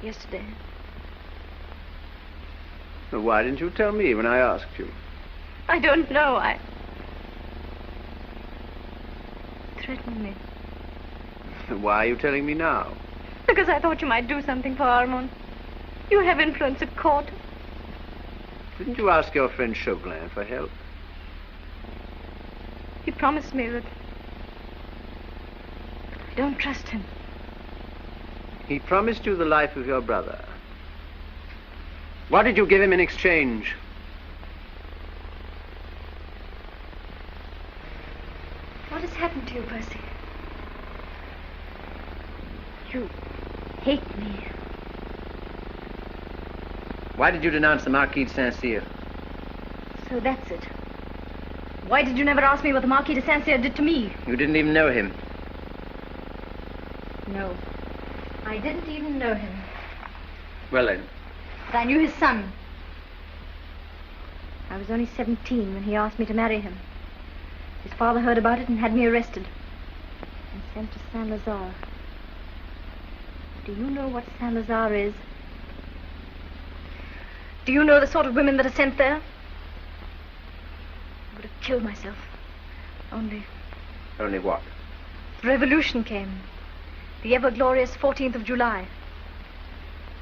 Yesterday. Well, why didn't you tell me when I asked you? I don't know. Threatened me. Why are you telling me now? Because I thought you might do something for Armand. You have influence at court. Didn't you ask your friend Chauvelin for help? He promised me that I don't trust him. He promised you the life of your brother. What did you give him in exchange? What has happened to you, Percy? You hate me. Why did you denounce the Marquis de Saint-Cyr? So that's it. Why did you never ask me what the Marquis de Saint-Cyr did to me? You didn't even know him. No. I didn't even know him. Well then. But I knew his son. I was only 17 when he asked me to marry him. His father heard about it and had me arrested. And sent to Saint-Lazare. Do you know what Saint-Lazare is? Do you know the sort of women that are sent there? I would have killed myself. Only what? the revolution came. The ever-glorious 14th of July.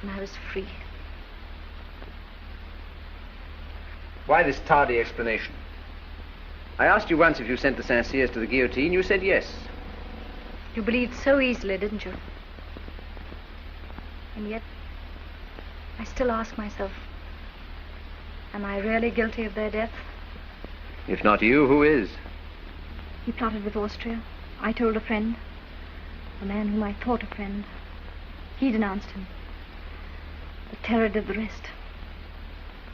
And I was free. Why this tardy explanation? I asked you once if you sent the Saint-Cyrs to the guillotine. You said yes. You believed so easily, didn't you? And yet, I still ask myself, am I really guilty of their death? If not you, who is? He plotted with Austria. I told a friend. A man whom I thought a friend. He denounced him. The terror did the rest.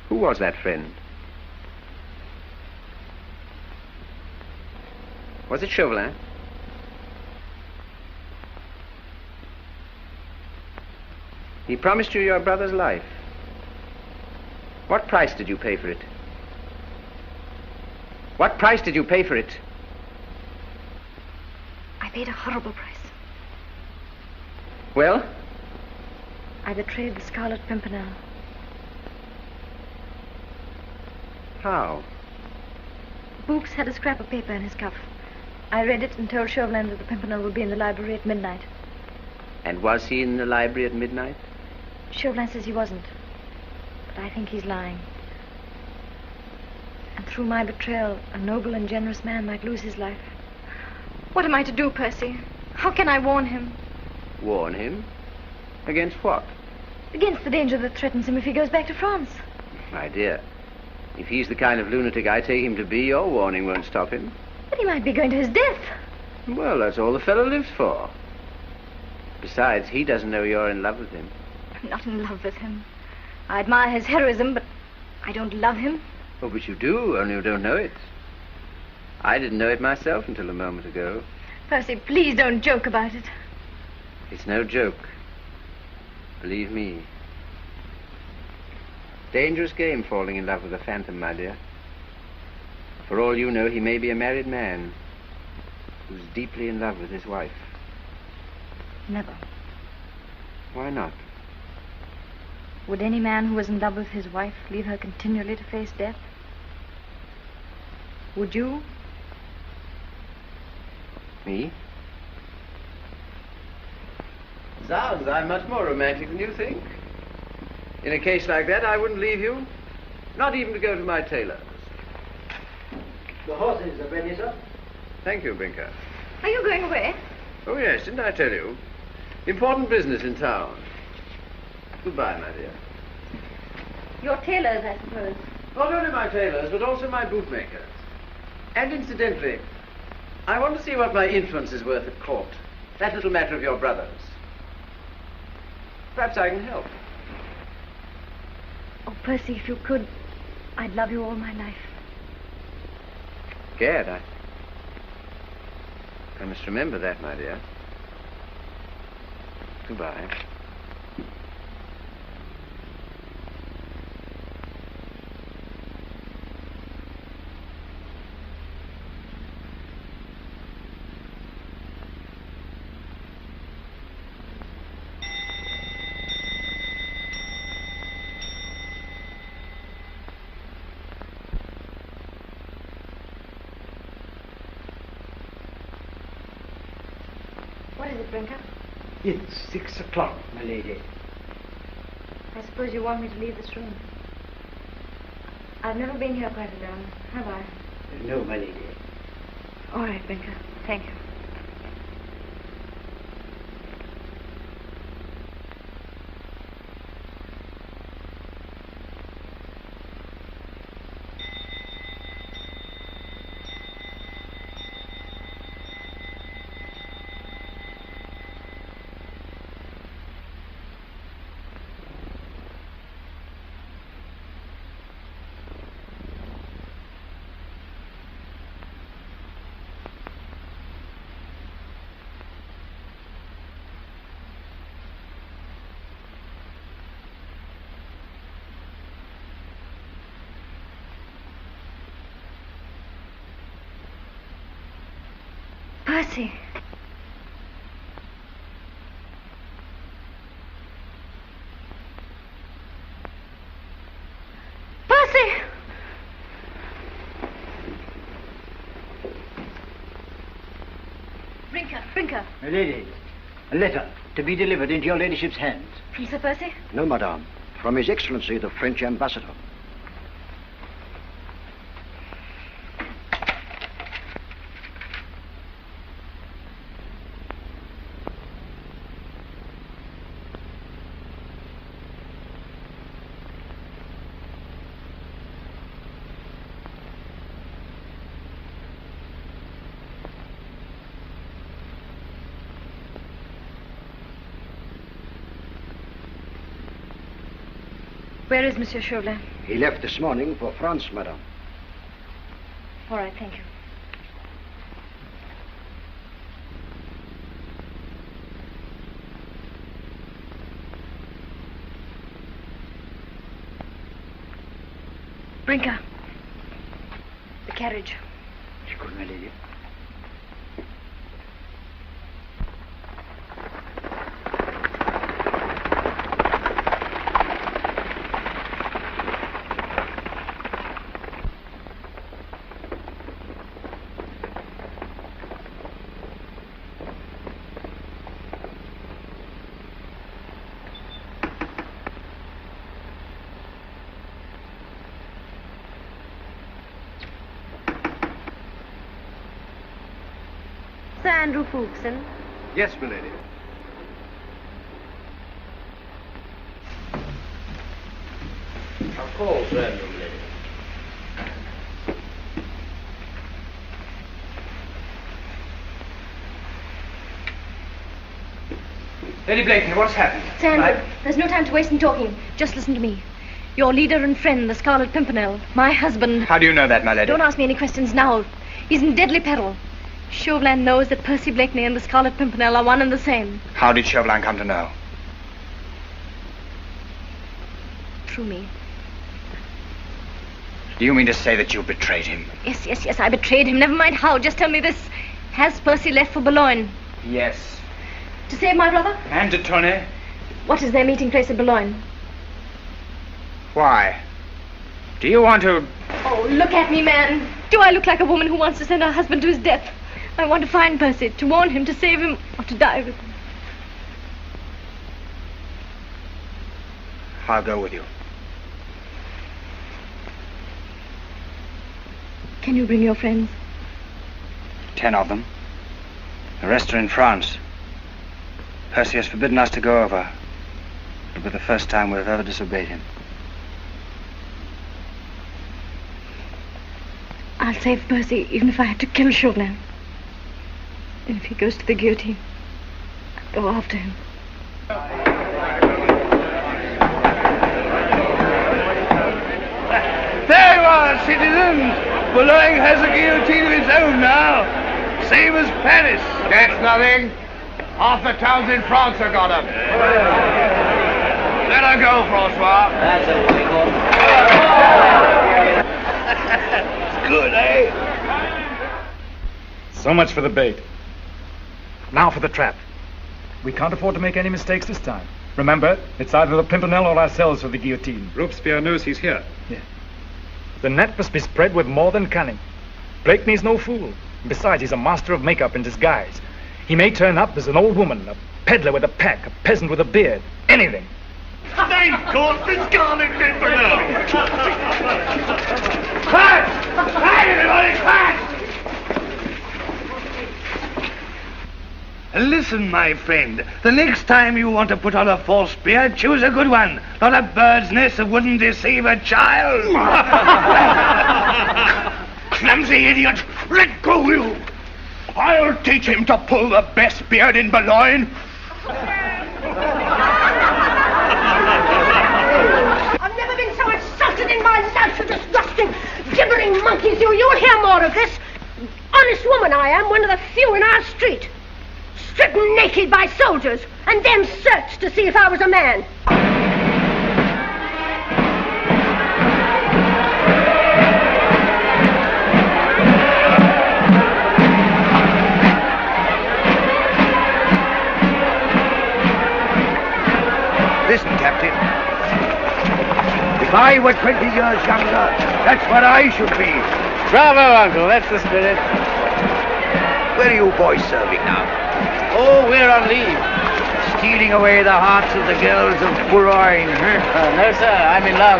Who was that friend? Was it Chauvelin? He promised you your brother's life. What price did you pay for it? What price did you pay for it? I paid a horrible price. Well? I betrayed the Scarlet Pimpernel. How? Books had a scrap of paper in his cuff. I read it and told Chauvelin that the Pimpernel would be in the library at midnight. And was he in the library at midnight? Chauvelin says he wasn't. But I think he's lying. And through my betrayal, a noble and generous man might lose his life. What am I to do, Percy? How can I warn him? Warn him? Against what? Against the danger that threatens him if he goes back to France. My dear, if he's the kind of lunatic I take him to be, your warning won't stop him. But he might be going to his death. Well, that's all the fellow lives for. Besides, he doesn't know you're in love with him. I'm not in love with him. I admire his heroism, but I don't love him. Oh, but you do, only you don't know it. I didn't know it myself until a moment ago. Percy, please don't joke about it. It's no joke. Believe me. Dangerous game falling in love with a phantom, my dear. For all you know, he may be a married man who's deeply in love with his wife. Never. Why not? Would any man who was in love with his wife leave her continually to face death? Would you? Me? Zounds, I'm much more romantic than you think. In a case like that, I wouldn't leave you. Not even to go to my tailor's. The horses are ready, sir. Thank you, Brinker. Are you going away? Oh, yes, didn't I tell you? Important business in town. Goodbye, my dear. Your tailors, I suppose. Not only my tailors, but also my bootmakers. And incidentally, I want to see what my influence is worth at court. That little matter of your brother's. Perhaps I can help. Oh, Percy, if you could, I'd love you all my life. Gad, I must remember that, my dear. Goodbye. What is it, Brinker? It's 6 o'clock, my lady. I suppose you want me to leave this room. I've never been here quite alone, have I? No, my lady. All right, Brinker. Thank you. Percy. Percy! Brinker. My lady, a letter to be delivered into your ladyship's hands. From Sir Percy? No, madame. From His Excellency, the French ambassador. Where is Monsieur Chauvelin? He left this morning for France, madame. All right, thank you. Brinker. The carriage. Good, my lady. Sir Andrew Fulkson. Yes, my lady. I'll call Sir Andrew, my lady. Lady Blakeney, what's happened? Sir Andrew, there's no time to waste in talking. Just listen to me. Your leader and friend, the Scarlet Pimpernel, my husband... How do you know that, my lady? Don't ask me any questions now. He's in deadly peril. Chauvelin knows that Percy Blakeney and the Scarlet Pimpernel are one and the same. How did Chauvelin come to know? Through me. Do you mean to say that you betrayed him? Yes, I betrayed him. Never mind how. Just tell me this. Has Percy left for Boulogne? Yes. To save my brother? And de Tournay? What is their meeting place at Boulogne? Why? Do you want to... Oh, look at me, man. Do I look like a woman who wants to send her husband to his death? I want to find Percy, to warn him, to save him, or to die with him. I'll go with you. Can you bring your friends? 10 of them. The rest are in France. Percy has forbidden us to go over. It'll be the first time we've ever disobeyed him. I'll save Percy, even if I have to kill Chauvelin. And if he goes to the guillotine, I'll go after him. There you are, citizens! Boulogne has a guillotine of its own now. Same as Paris. That's nothing. Half the towns in France have got them. Let her go, Francois. That's a Good, eh? So much for the bait. Now for the trap. We can't afford to make any mistakes this time. Remember, it's either the Pimpernel or ourselves for the guillotine. Robespierre knows he's here. Yeah. The net must be spread with more than cunning. Blakeney's no fool. Besides, he's a master of makeup in disguise. He may turn up as an old woman, a peddler with a pack, a peasant with a beard, anything. They've caught the Scarlet Pimpernel! Fast! Fast, everybody, fast! Listen, my friend, the next time you want to put on a false beard, choose a good one, not a bird's nest that wouldn't deceive a child. Clumsy idiot, let go, you! I'll teach him to pull the best beard in Boulogne. I've never been so insulted in my life, you disgusting, gibbering monkeys. You'll hear more of this. Honest woman I am, one of the few in our street. Stripped naked by soldiers, and then searched to see if I was a man. If I were 20 years younger, that's what I should be. Bravo, Uncle. That's the spirit. Where are you boys serving now? Oh, we're on leave. Stealing away the hearts of the girls of Boulogne, huh? No, sir. I'm in love.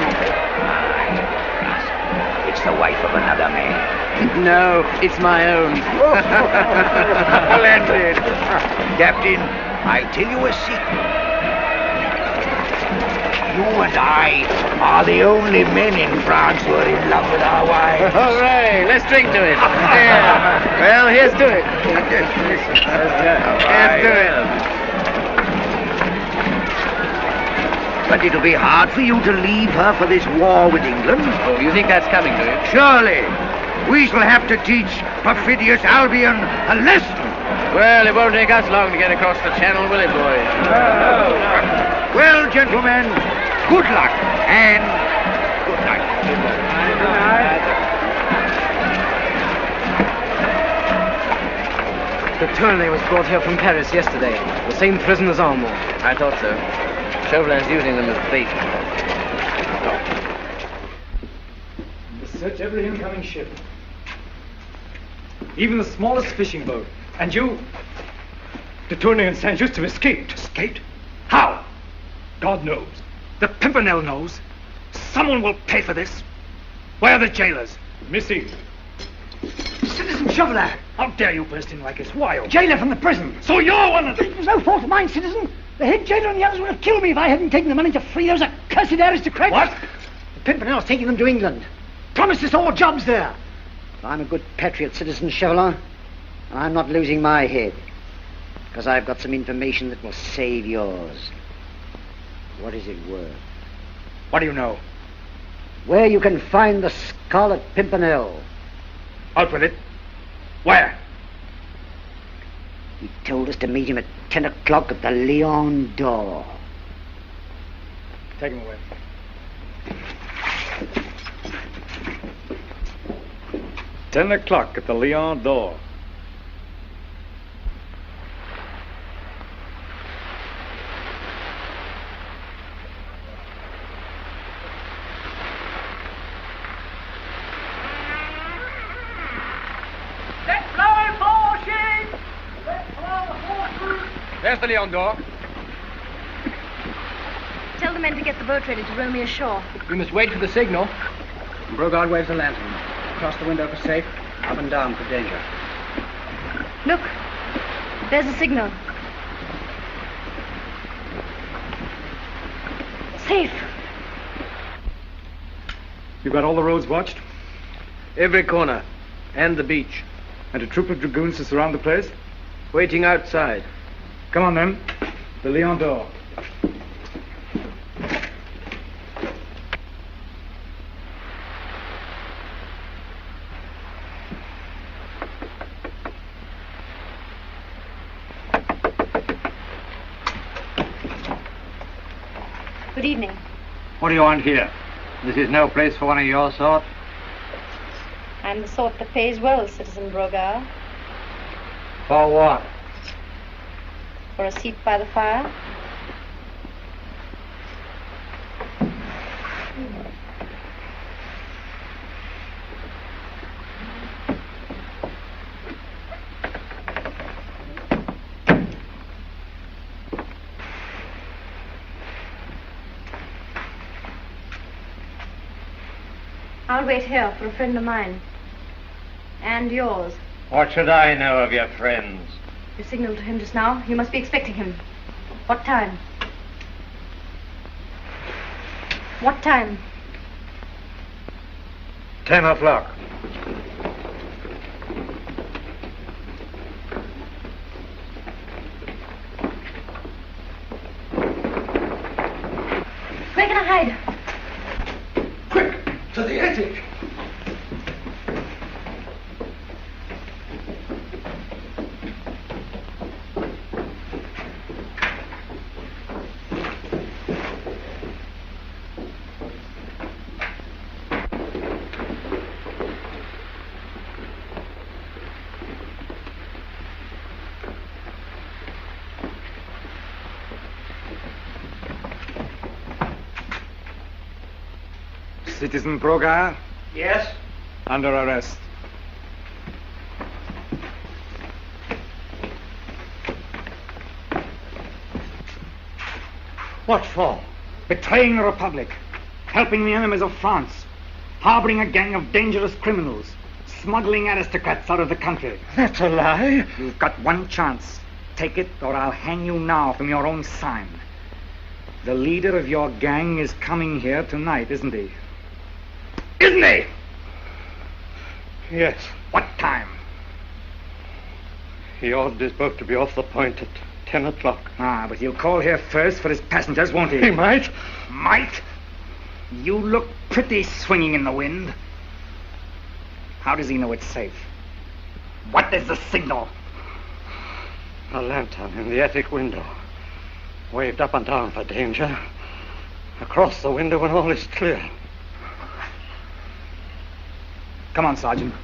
It's the wife of another man. No, it's my own. Splendid. Captain, I'll tell you a secret. You and I are the only men in France who are in love with our wives. All right, let's drink to it. Yeah. Well, here's to it. Here's to it. But it'll be hard for you to leave her for this war with England. Oh, you think that's coming to you? Surely. We shall have to teach perfidious Albion a lesson. Well, it won't take us long to get across the channel, will it, boys? Well, gentlemen, good luck and good night. The Tournay was brought here from Paris yesterday. The same prison as Armand. I thought so. Chauvelin's using them as bait. Search every incoming ship. Even the smallest fishing boat. And you... The Tournay and Saint-Just have escaped. Escaped? How? God knows. The Pimpernel knows. Someone will pay for this. Where are the jailers? Missing. Citizen Chauvelin! How dare you burst in like this? Why? Jailer from the prison. So you're one of them? It was no fault of mine, citizen. The head jailer and the others would have killed me if I hadn't taken the money to free those accursed aristocrats. What? The Pimpernel's taking them to England. Promised us all jobs there. I'm a good patriot, Citizen Chauvelin, and I'm not losing my head, because I've got some information that will save yours. What is it worth? What do you know? Where you can find the Scarlet Pimpernel. Out with it. Where? He told us to meet him at 10 o'clock at the Lion d'Or. Take him away. $10 o'clock at the Lion d'Or. There's the Lion d'Or. Tell the men to get the boat ready to row me ashore. We must wait for the signal. Brogard waves a lantern. Across the window for safe, up and down for danger. Look, there's a signal. Safe. You got all the roads watched? Every corner, and the beach. And a troop of dragoons to surround the place? Waiting outside. Come on, then. The Lion d'Or. Good evening. What do you want here? This is no place for one of your sort. I'm the sort that pays well, Citizen Brogard. For what? For a seat by the fire. I'll wait here for a friend of mine. And yours. What should I know of your friends? You signaled to him just now. You must be expecting him. What time? What time? 10 o'clock. Where can I hide? Quick! To the attic! Citizen Brogar, Yes? under arrest. What for? Betraying the Republic, helping the enemies of France, harboring a gang of dangerous criminals, smuggling aristocrats out of the country. That's a lie. You've got one chance. Take it, or I'll hang you now from your own sign. The leader of your gang is coming here tonight, isn't he? Isn't he? Yes. What time? He ordered his boat to be off the point at 10 o'clock. Ah, but he'll call here first for his passengers, won't he? He might. Might? You look pretty swinging in the wind. How does he know it's safe? What is the signal? A lantern in the attic window. Waved up and down for danger. Across the window when all is clear. Come on, Sergeant.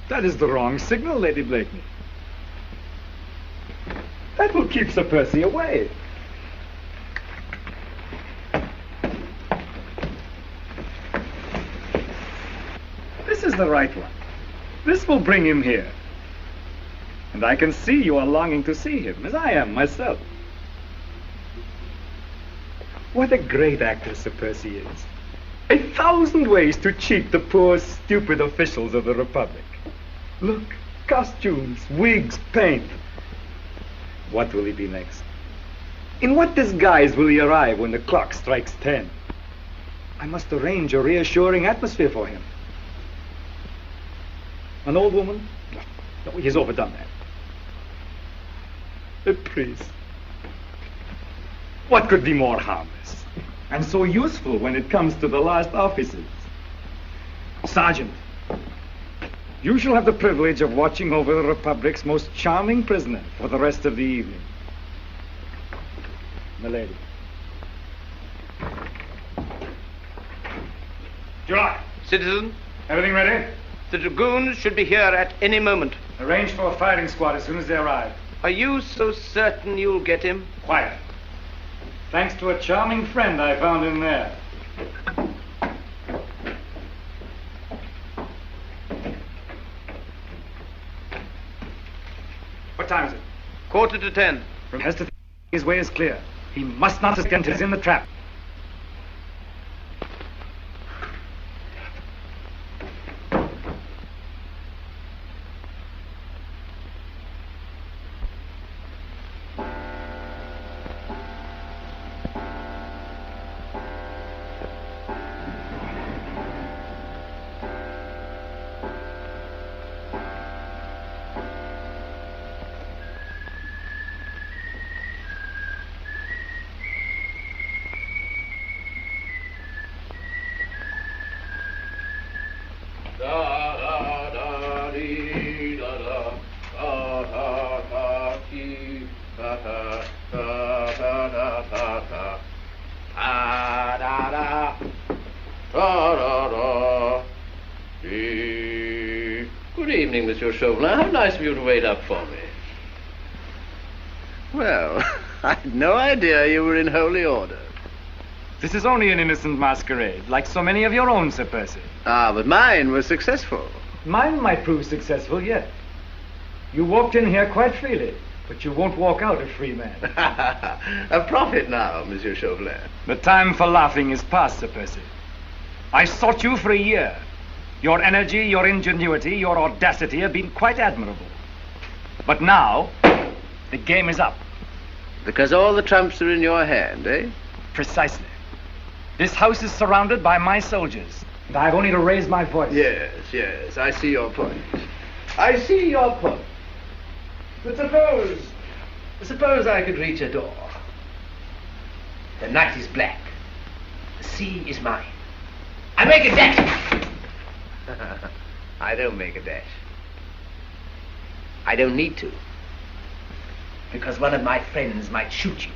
That is the wrong signal, Lady Blakeney. That will keep Sir Percy away. This is the right one. This will bring him here. And I can see you are longing to see him, as I am myself. What a great actor Sir Percy is. 1,000 ways to cheat the poor, stupid officials of the Republic. Look, costumes, wigs, paint. What will he be next? In what disguise will he arrive when the clock strikes 10? I must arrange a reassuring atmosphere for him. An old woman? No, he's overdone that. A priest. What could be more harmless? And so useful when it comes to the last officers. Sergeant, you shall have the privilege of watching over the Republic's most charming prisoner for the rest of the evening. Milady. July. Citizen, Everything ready? the dragoons should be here at any moment. Arrange for a firing squad as soon as they arrive. Are you so certain you'll get him? Quiet. Thanks to a charming friend I found in there. What time is it? 10:15. From has to his way is clear. He must not have entered in the trap. Good evening, Monsieur Chauvelin. How nice of you to wait up for me. Well, I had no idea you were in holy order. This is only an innocent masquerade, like so many of your own, Sir Percy. Ah, but mine was successful. Mine might prove successful yet. You walked in here quite freely, but you won't walk out a free man. A prophet now, Monsieur Chauvelin. The time for laughing is past, Sir Percy. I sought you for a year. Your energy, your ingenuity, your audacity have been quite admirable. But now, the game is up. Because all the trumps are in your hand, eh? Precisely. This house is surrounded by my soldiers, and I've only to raise my voice. Yes, I see your point. I see your point. But suppose I could reach a door. The night is black. The sea is mine. I make a dash. I don't make a dash. I don't need to. Because one of my friends might shoot you.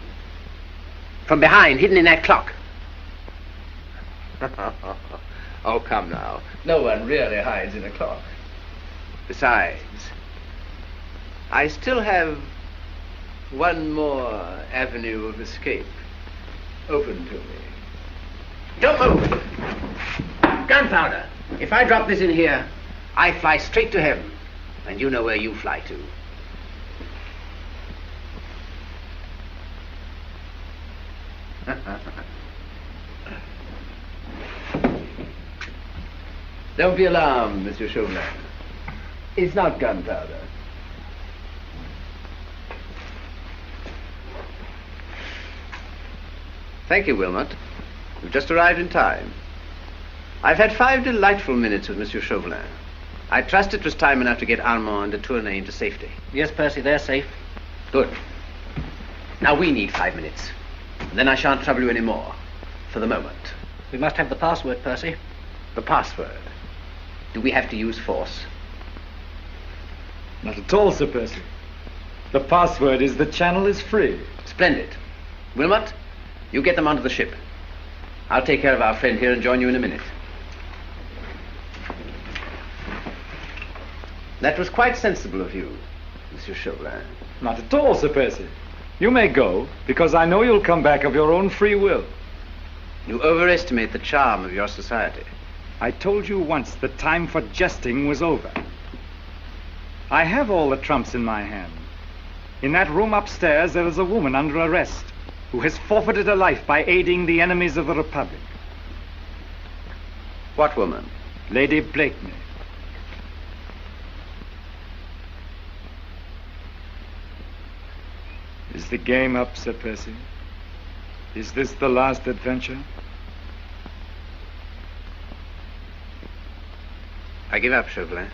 From behind, hidden in that clock. Oh, come now. No one really hides in a clock. Besides, I still have one more avenue of escape open to me. Don't move! Gunpowder! If I drop this in here, I fly straight to heaven. And you know where you fly to. Don't be alarmed, Monsieur Chauvelin. It's not gunpowder. Thank you, Wilmot. You've just arrived in time. I've had 5 delightful minutes with Monsieur Chauvelin. I trust it was time enough to get Armand and de Tournay into safety. Yes, Percy, they're safe. Good. Now we need 5 minutes. And then I shan't trouble you any more. For the moment. We must have the password, Percy. The password? Do we have to use force? Not at all, Sir Percy. The password is the channel is free. Splendid. Wilmot, you get them onto the ship. I'll take care of our friend here and join you in a minute. That was quite sensible of you, Monsieur Chauvelin. Not at all, Sir Percy. You may go, because I know you'll come back of your own free will. You overestimate the charm of your society. I told you once the time for jesting was over. I have all the trumps in my hand. In that room upstairs, there is a woman under arrest who has forfeited her life by aiding the enemies of the Republic. What woman? Lady Blakeney. Is the game up, Sir Percy? Is this the last adventure? I give up, Chauvelin.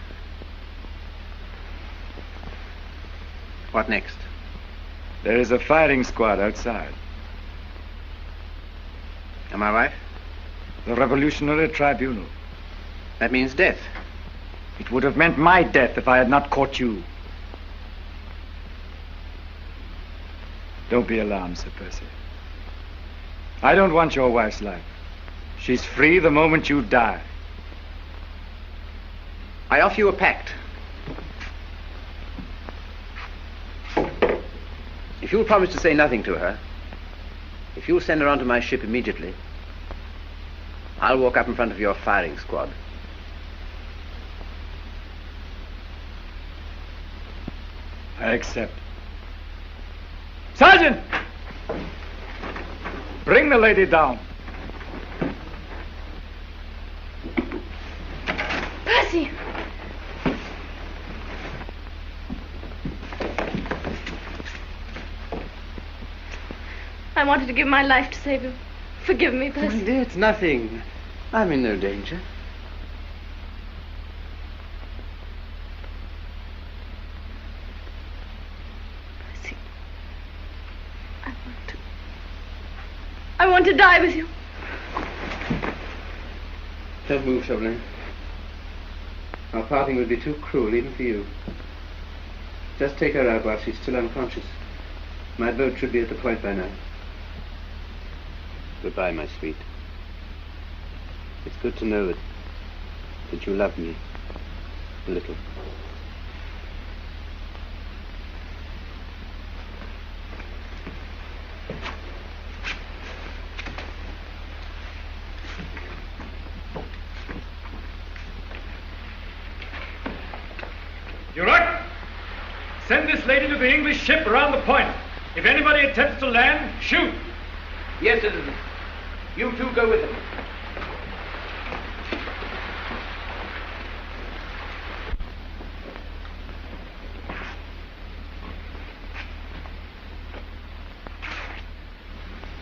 What next? There is a firing squad outside. And my wife? The Revolutionary Tribunal. That means death. It would have meant my death if I had not caught you. Don't be alarmed, Sir Percy. I don't want your wife's life. She's free the moment you die. I offer you a pact. If you'll promise to say nothing to her, if you'll send her onto my ship immediately, I'll walk up in front of your firing squad. I accept. Sergeant! Bring the lady down. Percy! I wanted to give my life to save you. Forgive me, Percy. My dear, it's nothing. I'm in no danger. Percy, I want to die with you. Don't move, Chauvelin. Our parting would be too cruel, even for you. Just take her out while she's still unconscious. My boat should be at the point by now. Goodbye, my sweet. It's good to know that you love me a little. You're right. Send this lady to the English ship around the point. If anybody attempts to land, shoot. Yes, citizen. You two go with them.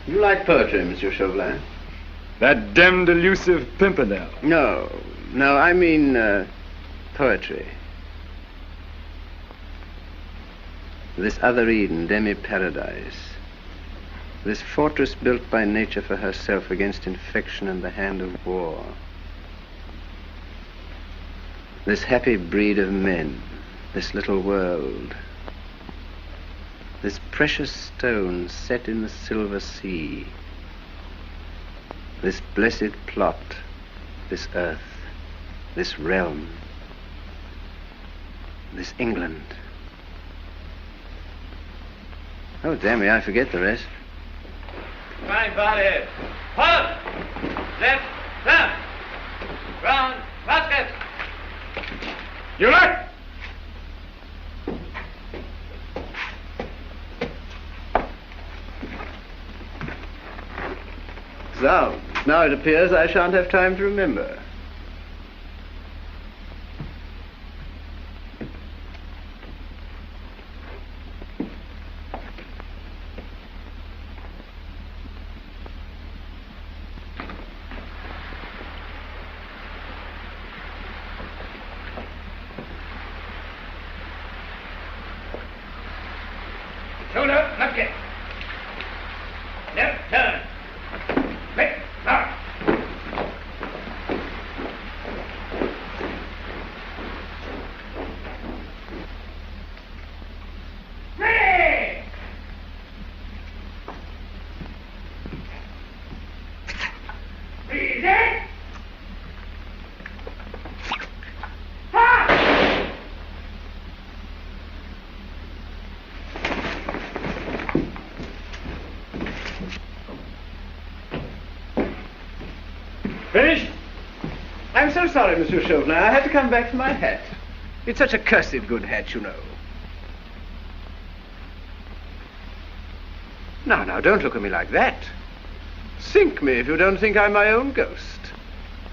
You like poetry, Monsieur Chauvelin? That damned elusive Pimpernel. No, I mean poetry. This other Eden, demi-paradise. This fortress built by nature for herself against infection and the hand of war. This happy breed of men, this little world. This precious stone set in the silver sea. This blessed plot, this earth, this realm, this England. Oh, damn me, I forget the rest. Fine body. Halt! Left, left. Round, basket. You like? So, now it appears I shan't have time to remember. Shoulder, left get. Left turn. Left, now. Ready! Easy. Ha! Finished? I'm so sorry, Monsieur Chauvelin. I had to come back for my hat. It's such a cursed good hat, you know. Now, don't look at me like that. Sink me if you don't think I'm my own ghost.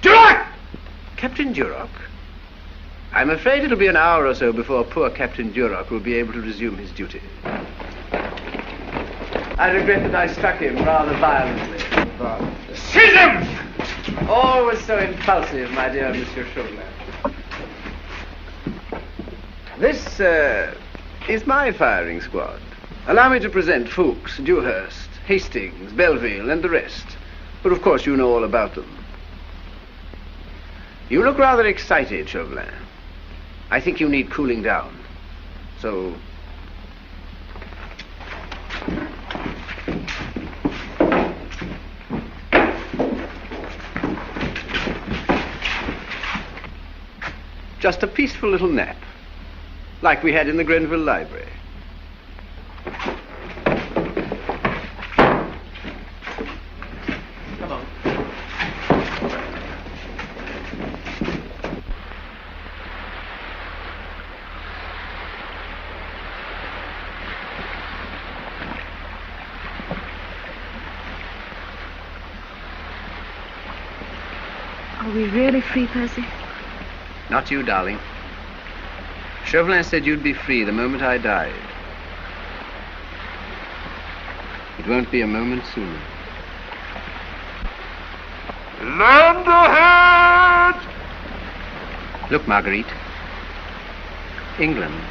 Duroc! Captain Duroc? I'm afraid it'll be an hour or so before poor Captain Duroc will be able to resume his duty. I regret that I struck him rather violently. Seize him! Always so impulsive, my dear Monsieur Chauvelin. This is my firing squad. Allow me to present Fuchs, Dewhurst, Hastings, Belleville, and the rest. But of course you know all about them. You look rather excited, Chauvelin. I think you need cooling down. So... just a peaceful little nap, like we had in the Grenville Library. Come on. Are we really free, Percy? Not you, darling. Chauvelin said you'd be free the moment I died. It won't be a moment sooner. Land ahead! Look, Marguerite. England.